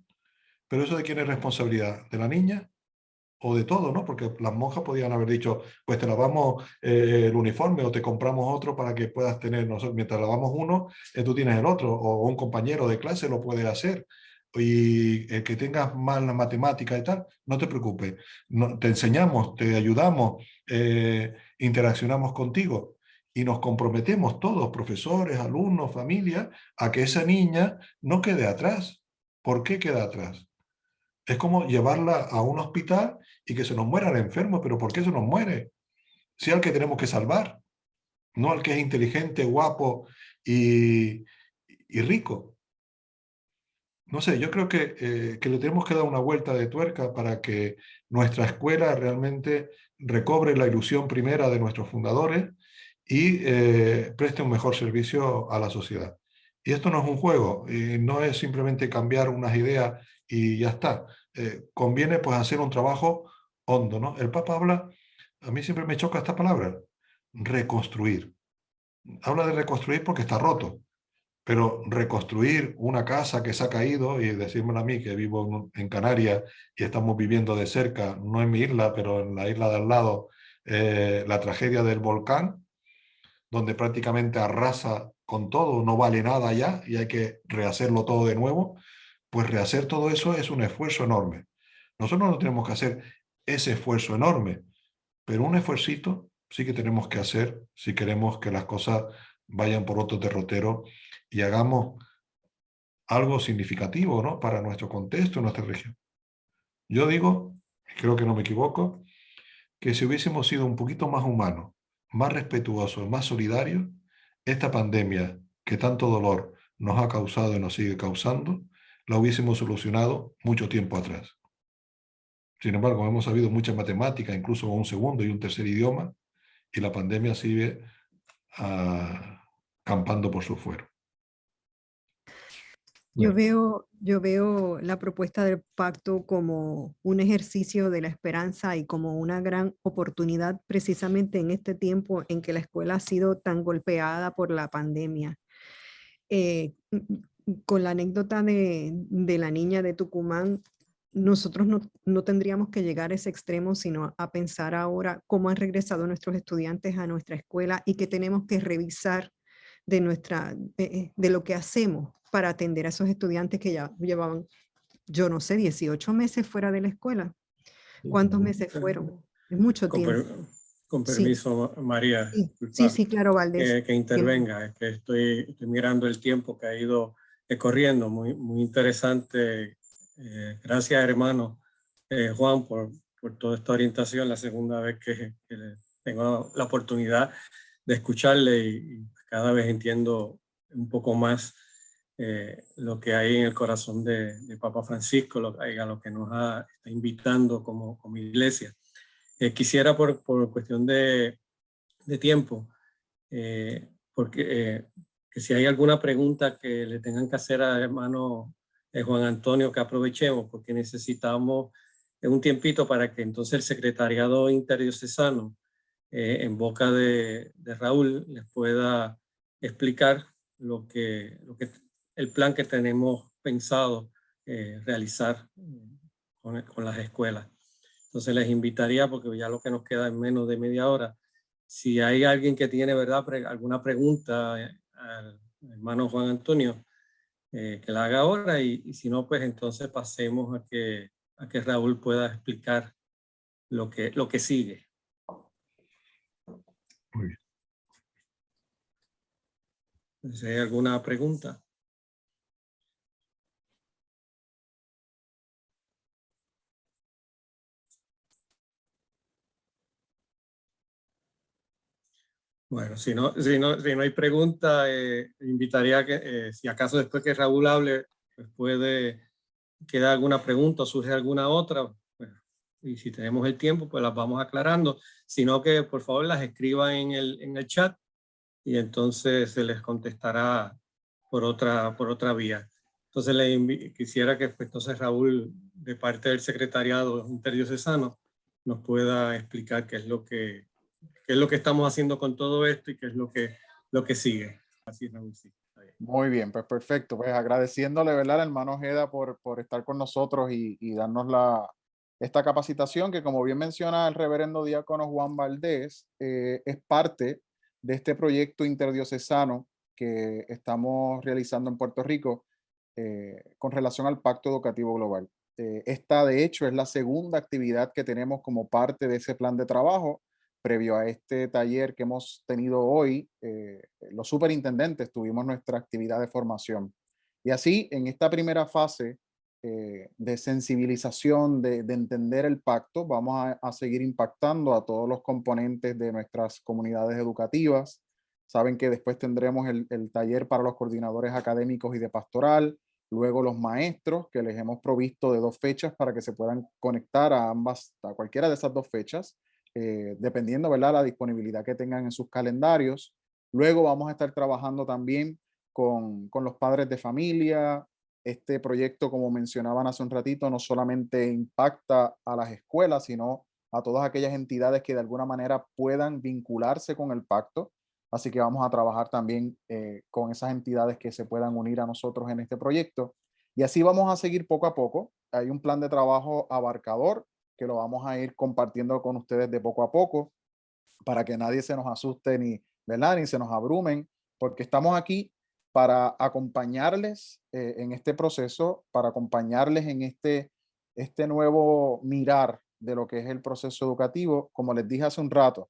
pero ¿eso de quién es responsabilidad? ¿De la niña? O de todo, ¿no? Porque las monjas podían haber dicho, pues te lavamos el uniforme o te compramos otro para que puedas tener, nosotros, mientras lavamos uno, tú tienes el otro, o un compañero de clase lo puede hacer. Y el que tengas mal la matemática y tal, no te preocupes, te enseñamos, te ayudamos, interaccionamos contigo y nos comprometemos todos, profesores, alumnos, familia, a que esa niña no quede atrás. ¿Por qué queda atrás? Es como llevarla a un hospital y que se nos muera el enfermo, pero ¿por qué se nos muere? Si al que tenemos que salvar, no al que es inteligente, guapo y rico. No sé, yo creo que le tenemos que dar una vuelta de tuerca para que nuestra escuela realmente recobre la ilusión primera de nuestros fundadores y preste un mejor servicio a la sociedad. Y esto no es un juego, no es simplemente cambiar unas ideas y ya está. Conviene pues hacer un trabajo hondo, ¿no? El Papa habla, a mí siempre me choca esta palabra, reconstruir. Habla de reconstruir porque está roto, pero reconstruir una casa que se ha caído, y decírmelo a mí que vivo en Canarias y estamos viviendo de cerca, no en mi isla, pero en la isla de al lado, la tragedia del volcán, donde prácticamente arrasa con todo, no vale nada ya y hay que rehacerlo todo de nuevo, pues rehacer todo eso es un esfuerzo enorme. Nosotros no tenemos que hacer ese esfuerzo enorme, pero un esfuercito sí que tenemos que hacer si queremos que las cosas vayan por otro derrotero y hagamos algo significativo, ¿no? Para nuestro contexto, nuestra región. Yo digo, y creo que no me equivoco, que si hubiésemos sido un poquito más humanos, más respetuosos, más solidarios, esta pandemia que tanto dolor nos ha causado y nos sigue causando, la hubiésemos solucionado mucho tiempo atrás. Sin embargo, hemos sabido mucha matemática, incluso con un segundo y un tercer idioma, y la pandemia sigue campando por su fuero. Bueno, Yo veo la propuesta del pacto como un ejercicio de la esperanza y como una gran oportunidad precisamente en este tiempo en que la escuela ha sido tan golpeada por la pandemia. Con la anécdota de la niña de Tucumán, nosotros no tendríamos que llegar a ese extremo, sino a pensar ahora cómo han regresado nuestros estudiantes a nuestra escuela y que tenemos que revisar de lo que hacemos para atender a esos estudiantes que ya llevaban, yo no sé, 18 meses fuera de la escuela. ¿Cuántos meses fueron? Es mucho Con, tiempo. con Sí, permiso, María, sí, sí, disculpa sí, claro, Valdés. que intervenga, es que estoy mirando el tiempo que ha ido corriendo, muy interesante. Gracias, hermano Juan, por toda esta orientación, la segunda vez que tengo la oportunidad de escucharle y cada vez entiendo un poco más lo que hay en el corazón de Papa Francisco, a lo que nos está invitando como iglesia. Quisiera por cuestión de tiempo, porque que si hay alguna pregunta que le tengan que hacer al hermano Juan Antonio, que aprovechemos, porque necesitamos un tiempito para que entonces el secretariado interdiocesano, en boca de Raúl, les pueda explicar el plan que tenemos pensado realizar con las escuelas. Entonces les invitaría, porque ya lo que nos queda es menos de media hora, si hay alguien que tiene, ¿verdad?, alguna pregunta al hermano Juan Antonio, que la haga ahora y si no, pues entonces pasemos a que Raúl pueda explicar lo que sigue. muy bien. Si hay alguna pregunta. Bueno, si no hay pregunta, invitaría a que, si acaso después que Raúl hable, pues puede quedar alguna pregunta o surge alguna otra, pues, y si tenemos el tiempo, pues las vamos aclarando. Sino que por favor las escriban en el chat y entonces se les contestará por otra vía. Entonces quisiera que pues, entonces Raúl, de parte del secretariado interdiocesano, nos pueda explicar qué es lo que estamos haciendo con todo esto y qué es lo que sigue. Así, Raúl, sí. Muy bien, pues perfecto. Pues agradeciéndole, ¿verdad?, al hermano Ojeda por estar con nosotros y darnos esta capacitación que, como bien menciona el reverendo diácono Juan Valdés, es parte de este proyecto interdiocesano que estamos realizando en Puerto Rico con relación al Pacto Educativo Global. Esta, de hecho, es la segunda actividad que tenemos como parte de ese plan de trabajo previo a este taller que hemos tenido hoy. Los superintendentes tuvimos nuestra actividad de formación. Y así, en esta primera fase de sensibilización, de entender el pacto, vamos a seguir impactando a todos los componentes de nuestras comunidades educativas. Saben que después tendremos el taller para los coordinadores académicos y de pastoral, luego los maestros, que les hemos provisto de 2 fechas para que se puedan conectar a cualquiera de esas 2 fechas, dependiendo, ¿verdad?, la disponibilidad que tengan en sus calendarios. Luego vamos a estar trabajando también con los padres de familia. Este proyecto, como mencionaban hace un ratito, no solamente impacta a las escuelas, sino a todas aquellas entidades que de alguna manera puedan vincularse con el pacto. Así que vamos a trabajar también con esas entidades que se puedan unir a nosotros en este proyecto. Y así vamos a seguir poco a poco. Hay un plan de trabajo abarcador que lo vamos a ir compartiendo con ustedes de poco a poco para que nadie se nos asuste ¿verdad? Ni se nos abrumen, porque estamos aquí para acompañarles en este proceso, para acompañarles en este nuevo mirar de lo que es el proceso educativo, como les dije hace un rato,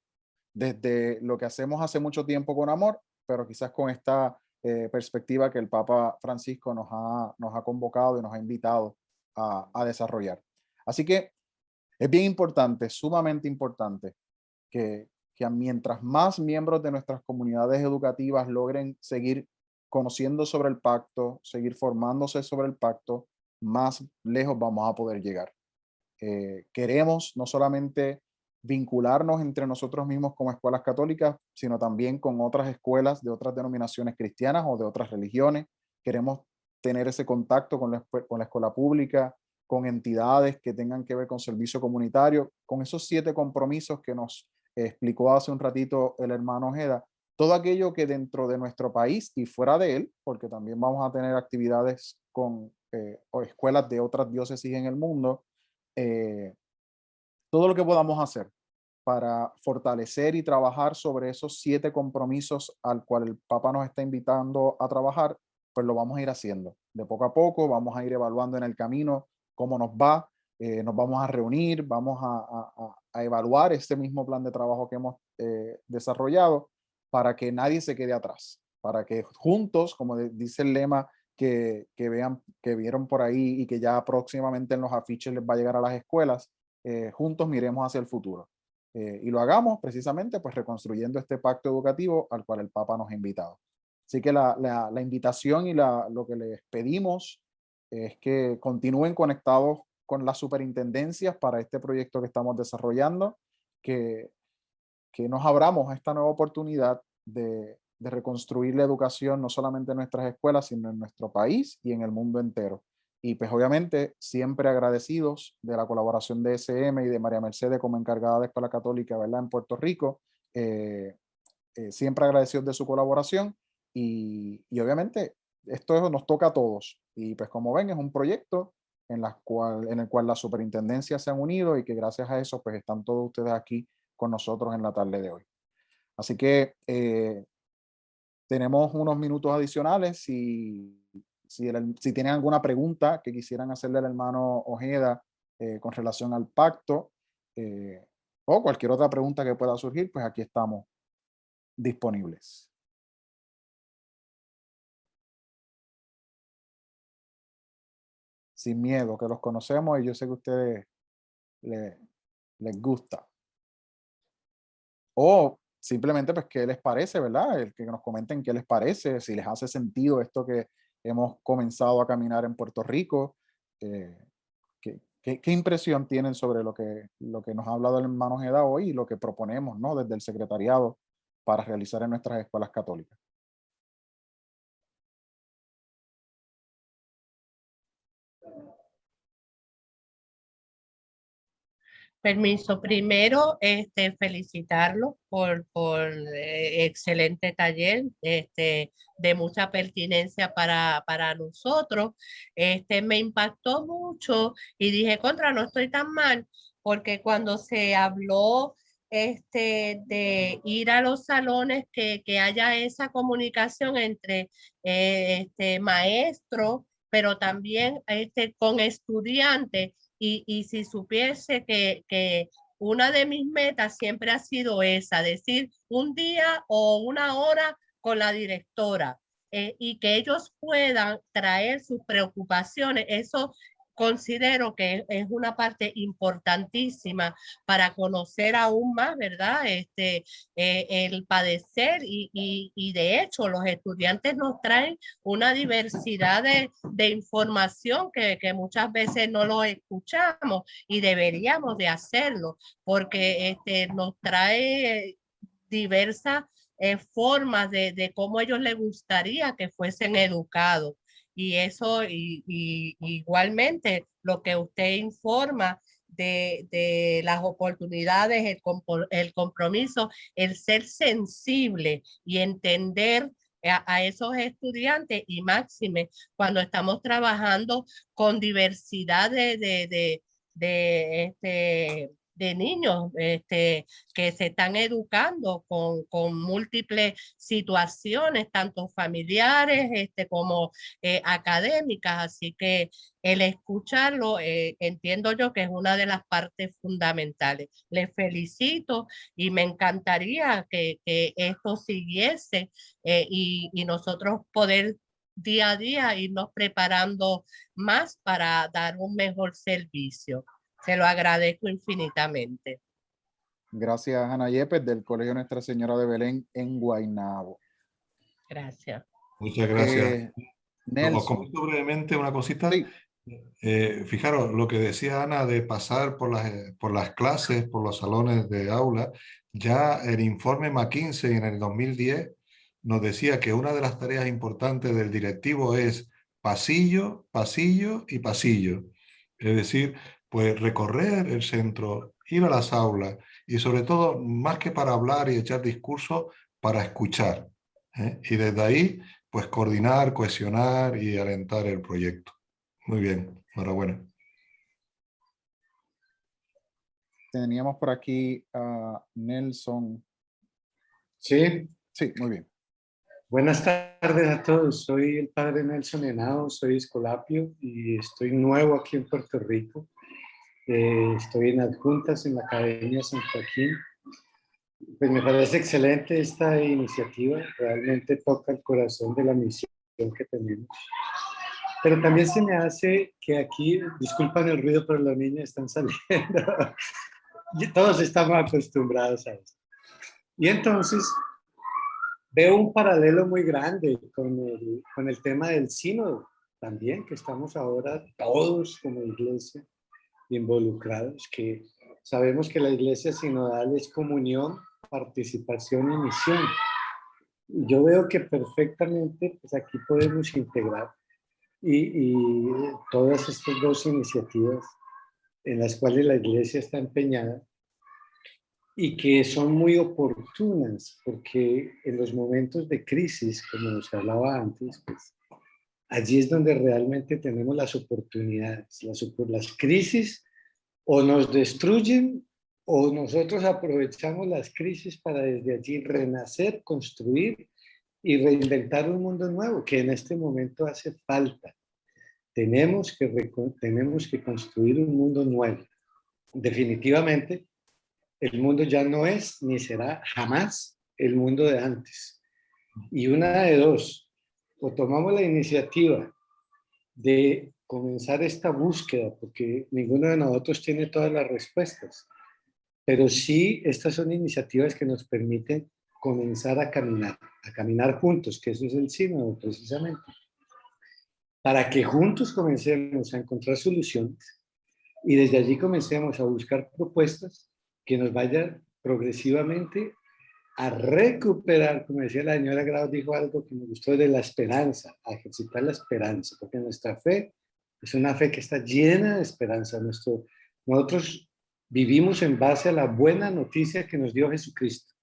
desde lo que hacemos hace mucho tiempo con amor, pero quizás con esta perspectiva que el Papa Francisco nos ha convocado y nos ha invitado a desarrollar. Así que es bien importante, sumamente importante, que mientras más miembros de nuestras comunidades educativas logren seguir conociendo sobre el pacto, seguir formándose sobre el pacto, más lejos vamos a poder llegar. Queremos no solamente vincularnos entre nosotros mismos como escuelas católicas, sino también con otras escuelas de otras denominaciones cristianas o de otras religiones. Queremos tener ese contacto con la escuela pública, con entidades que tengan que ver con servicio comunitario, con esos 7 compromisos que nos explicó hace un ratito el hermano Ojeda, todo aquello que dentro de nuestro país y fuera de él, porque también vamos a tener actividades con o escuelas de otras diócesis en el mundo, todo lo que podamos hacer para fortalecer y trabajar sobre esos 7 compromisos al cual el Papa nos está invitando a trabajar, pues lo vamos a ir haciendo. De poco a poco vamos a ir evaluando en el camino cómo nos va, nos vamos a reunir, vamos a evaluar este mismo plan de trabajo que hemos desarrollado para que nadie se quede atrás, para que juntos, como dice el lema que vieron por ahí y que ya próximamente en los afiches les va a llegar a las escuelas, juntos miremos hacia el futuro. Y lo hagamos precisamente pues reconstruyendo este pacto educativo al cual el Papa nos ha invitado. Así que la invitación y lo que les pedimos es que continúen conectados con las superintendencias para este proyecto que estamos desarrollando, que nos abramos a esta nueva oportunidad de reconstruir la educación no solamente en nuestras escuelas, sino en nuestro país y en el mundo entero. Y pues obviamente siempre agradecidos de la colaboración de SM y de María Mercedes como encargada de Escuela Católica, ¿verdad? En Puerto Rico. Siempre agradecidos de su colaboración y obviamente esto nos toca a todos. Y pues como ven es un proyecto en el cual las superintendencias se han unido y que gracias a eso pues están todos ustedes aquí con nosotros en la tarde de hoy. Así que tenemos unos minutos adicionales. Si tienen alguna pregunta que quisieran hacerle al hermano Ojeda con relación al pacto o cualquier otra pregunta que pueda surgir, pues aquí estamos disponibles. Sin miedo, que los conocemos y yo sé que a ustedes les gusta. O simplemente, pues, ¿qué les parece, verdad? El que nos comenten qué les parece, si les hace sentido esto que hemos comenzado a caminar en Puerto Rico. ¿Qué impresión tienen sobre lo que nos ha hablado el hermano Ojeda hoy y lo que proponemos, ¿no? Desde el secretariado para realizar en nuestras escuelas católicas? Permiso, primero felicitarlo por excelente taller, de mucha pertinencia para nosotros. Me impactó mucho y dije, contra, no estoy tan mal, porque cuando se habló de ir a los salones, que haya esa comunicación entre maestros, pero también con estudiantes. Y si supiese que una de mis metas siempre ha sido esa, decir un día o una hora con la directora y que ellos puedan traer sus preocupaciones, eso considero que es una parte importantísima para conocer aún más, ¿verdad? El padecer y de hecho los estudiantes nos traen una diversidad de información que muchas veces no lo escuchamos y deberíamos de hacerlo porque nos trae diversas formas de cómo ellos les gustaría que fuesen educados. Y eso, igualmente, lo que usted informa de las oportunidades, el compromiso, el ser sensible y entender a esos estudiantes y máxime cuando estamos trabajando con diversidad de niños que se están educando con múltiples situaciones, tanto familiares como académicas. Así que el escucharlo, entiendo yo que es una de las partes fundamentales. Les felicito y me encantaría que esto siguiese y nosotros poder día a día irnos preparando más para dar un mejor servicio. Se lo agradezco infinitamente. Gracias, Ana Yepes, del Colegio Nuestra Señora de Belén en Guaynabo. Gracias. Muchas gracias. Os Nelson. comento brevemente una cosita. Sí. Fijaros, lo que decía Ana de pasar por las clases, por los salones de aula, ya el informe McKinsey en el 2010 nos decía que una de las tareas importantes del directivo es pasillo, pasillo y pasillo. Es decir, pues recorrer el centro, ir a las aulas y sobre todo, más que para hablar y echar discursos, para escuchar. Y desde ahí, pues coordinar, cohesionar y alentar el proyecto. Muy bien, enhorabuena. Teníamos por aquí a Nelson. Sí, Sí, muy bien. buenas tardes a todos. Soy el padre Nelson Henao, soy escolapio y estoy nuevo aquí en Puerto Rico. Estoy en adjuntas en la Academia San Joaquín. Pues me parece excelente esta iniciativa, realmente toca el corazón de la misión que tenemos. Pero también se me hace que aquí, disculpan el ruido, pero los niños están saliendo. Y todos estamos acostumbrados a esto. Y entonces veo un paralelo muy grande con el tema del sínodo también, que estamos ahora todos como iglesia involucrados, que sabemos que la iglesia sinodal es comunión, participación y misión. Yo veo que perfectamente pues aquí podemos integrar y todas estas dos iniciativas en las cuales la iglesia está empeñada y que son muy oportunas, porque en los momentos de crisis, como se hablaba antes, pues allí es donde realmente tenemos las oportunidades. Las crisis o nos destruyen o nosotros aprovechamos las crisis para desde allí renacer, construir y reinventar un mundo nuevo, que en este momento hace falta. Tenemos que construir un mundo nuevo. Definitivamente, el mundo ya no es ni será jamás el mundo de antes. Y una de dos, o tomamos la iniciativa de comenzar esta búsqueda, porque ninguno de nosotros tiene todas las respuestas, pero sí estas son iniciativas que nos permiten comenzar a caminar juntos, que eso es el sínodo precisamente, para que juntos comencemos a encontrar soluciones y desde allí comencemos a buscar propuestas que nos vayan progresivamente a recuperar, como decía la señora Grau, dijo algo que me gustó, de la esperanza, a ejercitar la esperanza, porque nuestra fe es una fe que está llena de esperanza. Nosotros vivimos en base a la buena noticia que nos dio Jesucristo.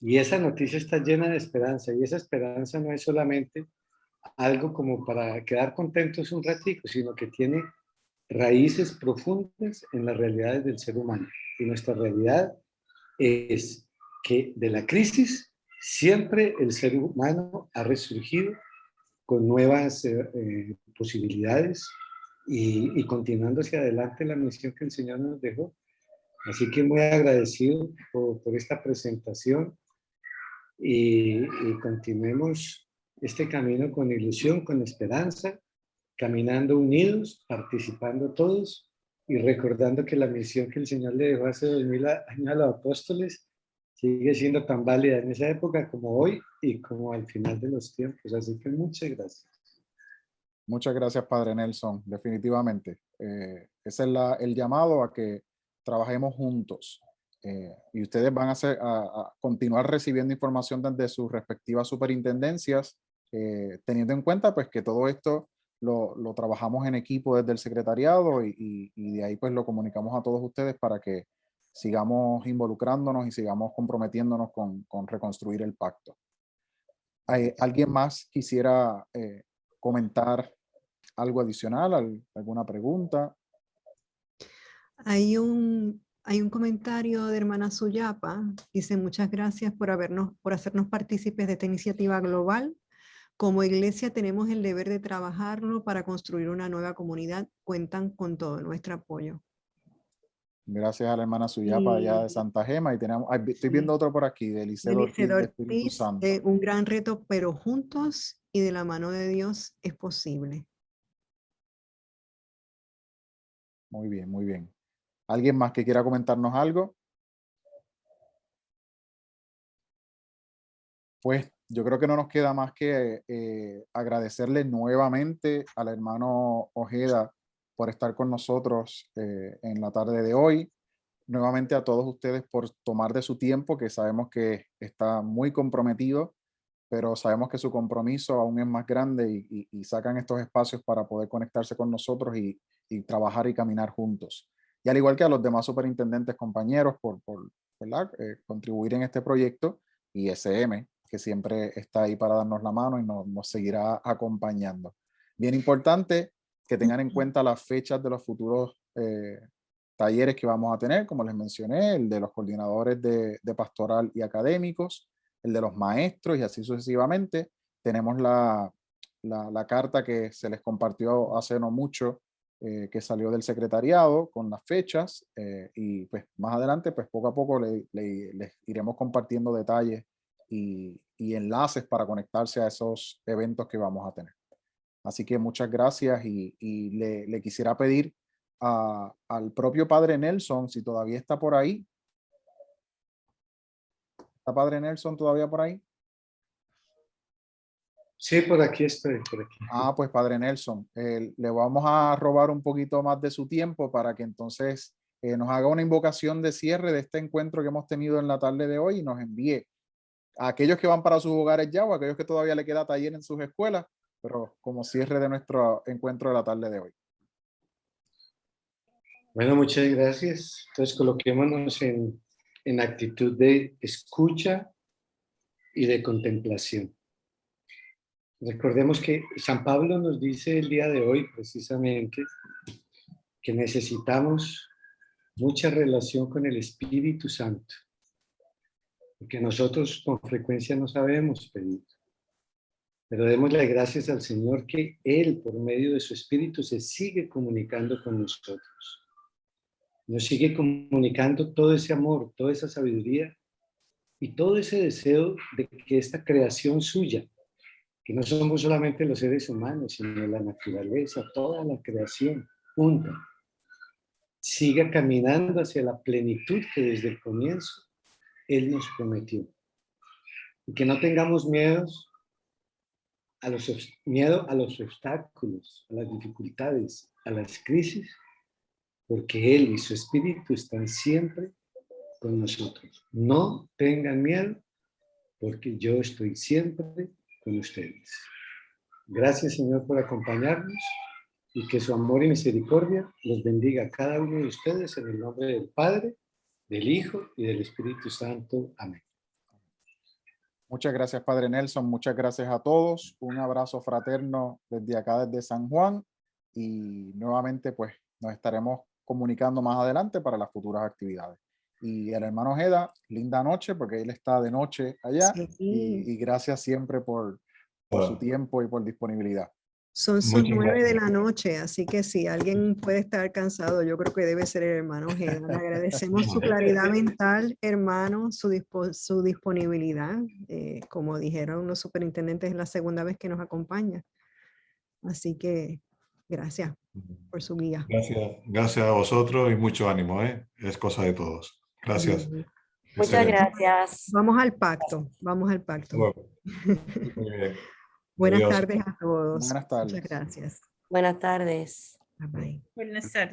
Y esa noticia está llena de esperanza, y esa esperanza no es solamente algo como para quedar contentos un ratico, sino que tiene raíces profundas en las realidades del ser humano. Y nuestra realidad es que de la crisis siempre el ser humano ha resurgido con nuevas posibilidades y continuando hacia adelante la misión que el Señor nos dejó. Así que muy agradecido por esta presentación y continuemos este camino con ilusión, con esperanza, caminando unidos, participando todos y recordando que la misión que el Señor le dejó hace 2000 años a los apóstoles sigue siendo tan válida en esa época como hoy y como al final de los tiempos. Así que muchas gracias. Muchas gracias, Padre Nelson, definitivamente. Ese es el llamado a que trabajemos juntos. Y ustedes van a continuar recibiendo información desde sus respectivas superintendencias, teniendo en cuenta pues que todo esto lo trabajamos en equipo desde el secretariado y de ahí pues lo comunicamos a todos ustedes para que sigamos involucrándonos y sigamos comprometiéndonos con reconstruir el pacto. ¿Alguien más quisiera comentar algo adicional, alguna pregunta? Hay un Hay un comentario de hermana Suyapa. Dice, muchas gracias por hacernos partícipes de esta iniciativa global. Como iglesia tenemos el deber de trabajarlo para construir una nueva comunidad. Cuentan con todo nuestro apoyo. Gracias a la hermana Suyapa allá de Santa Gema. Y tenemos, estoy viendo otro por aquí, de Eliseo Ortiz, de Espíritu Santo. De un gran reto, pero juntos y de la mano de Dios es posible. Muy bien, muy bien. ¿Alguien más que quiera comentarnos algo? Pues yo creo que no nos queda más que agradecerle nuevamente al hermano Ojeda por estar con nosotros en la tarde de hoy. Nuevamente a todos ustedes por tomar de su tiempo, que sabemos que está muy comprometido, pero sabemos que su compromiso aún es más grande y sacan estos espacios para poder conectarse con nosotros y trabajar y caminar juntos. Y al igual que a los demás superintendentes compañeros por ¿verdad? Contribuir en este proyecto, y SM, que siempre está ahí para darnos la mano y nos seguirá acompañando. Bien importante que tengan en cuenta las fechas de los futuros talleres que vamos a tener, como les mencioné, el de los coordinadores de pastoral y académicos, el de los maestros y así sucesivamente. Tenemos la carta que se les compartió hace no mucho, que salió del secretariado con las fechas y pues más adelante pues poco a poco les iremos compartiendo detalles y enlaces para conectarse a esos eventos que vamos a tener. Así que muchas gracias y le quisiera pedir al propio Padre Nelson, si todavía está por ahí. ¿Está Padre Nelson todavía por ahí? Sí, por aquí estoy, por aquí. Ah, pues Padre Nelson, le vamos a robar un poquito más de su tiempo para que entonces nos haga una invocación de cierre de este encuentro que hemos tenido en la tarde de hoy y nos envíe a aquellos que van para sus hogares ya o a aquellos que todavía le queda taller en sus escuelas, pero como cierre de nuestro encuentro de la tarde de hoy. Bueno, muchas gracias. Entonces coloquémonos en actitud de escucha y de contemplación. Recordemos que San Pablo nos dice el día de hoy precisamente que necesitamos mucha relación con el Espíritu Santo, porque nosotros con frecuencia no sabemos pedir, pero démosle gracias al Señor que Él, por medio de su Espíritu, se sigue comunicando con nosotros. Nos sigue comunicando todo ese amor, toda esa sabiduría y todo ese deseo de que esta creación suya, que no somos solamente los seres humanos, sino la naturaleza, toda la creación junta, siga caminando hacia la plenitud que desde el comienzo Él nos prometió. Y que no tengamos miedo a los obstáculos, a las dificultades, a las crisis, porque Él y su Espíritu están siempre con nosotros. No tengan miedo, porque yo estoy siempre con ustedes. Gracias, Señor, por acompañarnos y que su amor y misericordia los bendiga a cada uno de ustedes en el nombre del Padre, del Hijo y del Espíritu Santo. Amén. Muchas gracias, Padre Nelson. Muchas gracias a todos. Un abrazo fraterno desde acá, desde San Juan. Y nuevamente, pues, nos estaremos comunicando más adelante para las futuras actividades. Y el hermano Ojeda, linda noche, porque él está de noche allá. Sí. Y gracias siempre por su tiempo y por disponibilidad. Son sus 9 de la noche, así que si alguien puede estar cansado, yo creo que debe ser el hermano Ojeda. Le agradecemos su claridad mental, hermano, su disponibilidad. Como dijeron los superintendentes, es la segunda vez que nos acompaña. Así que gracias por su guía. Gracias a vosotros y mucho ánimo, ¿eh? Es cosa de todos. Gracias. Muchas gracias. Vamos al pacto, vamos al pacto. Bueno, muy bien. Buenas Adiós. tardes a todos. Buenas tardes. Muchas gracias. Buenas tardes. Bye bye. Buenas tardes.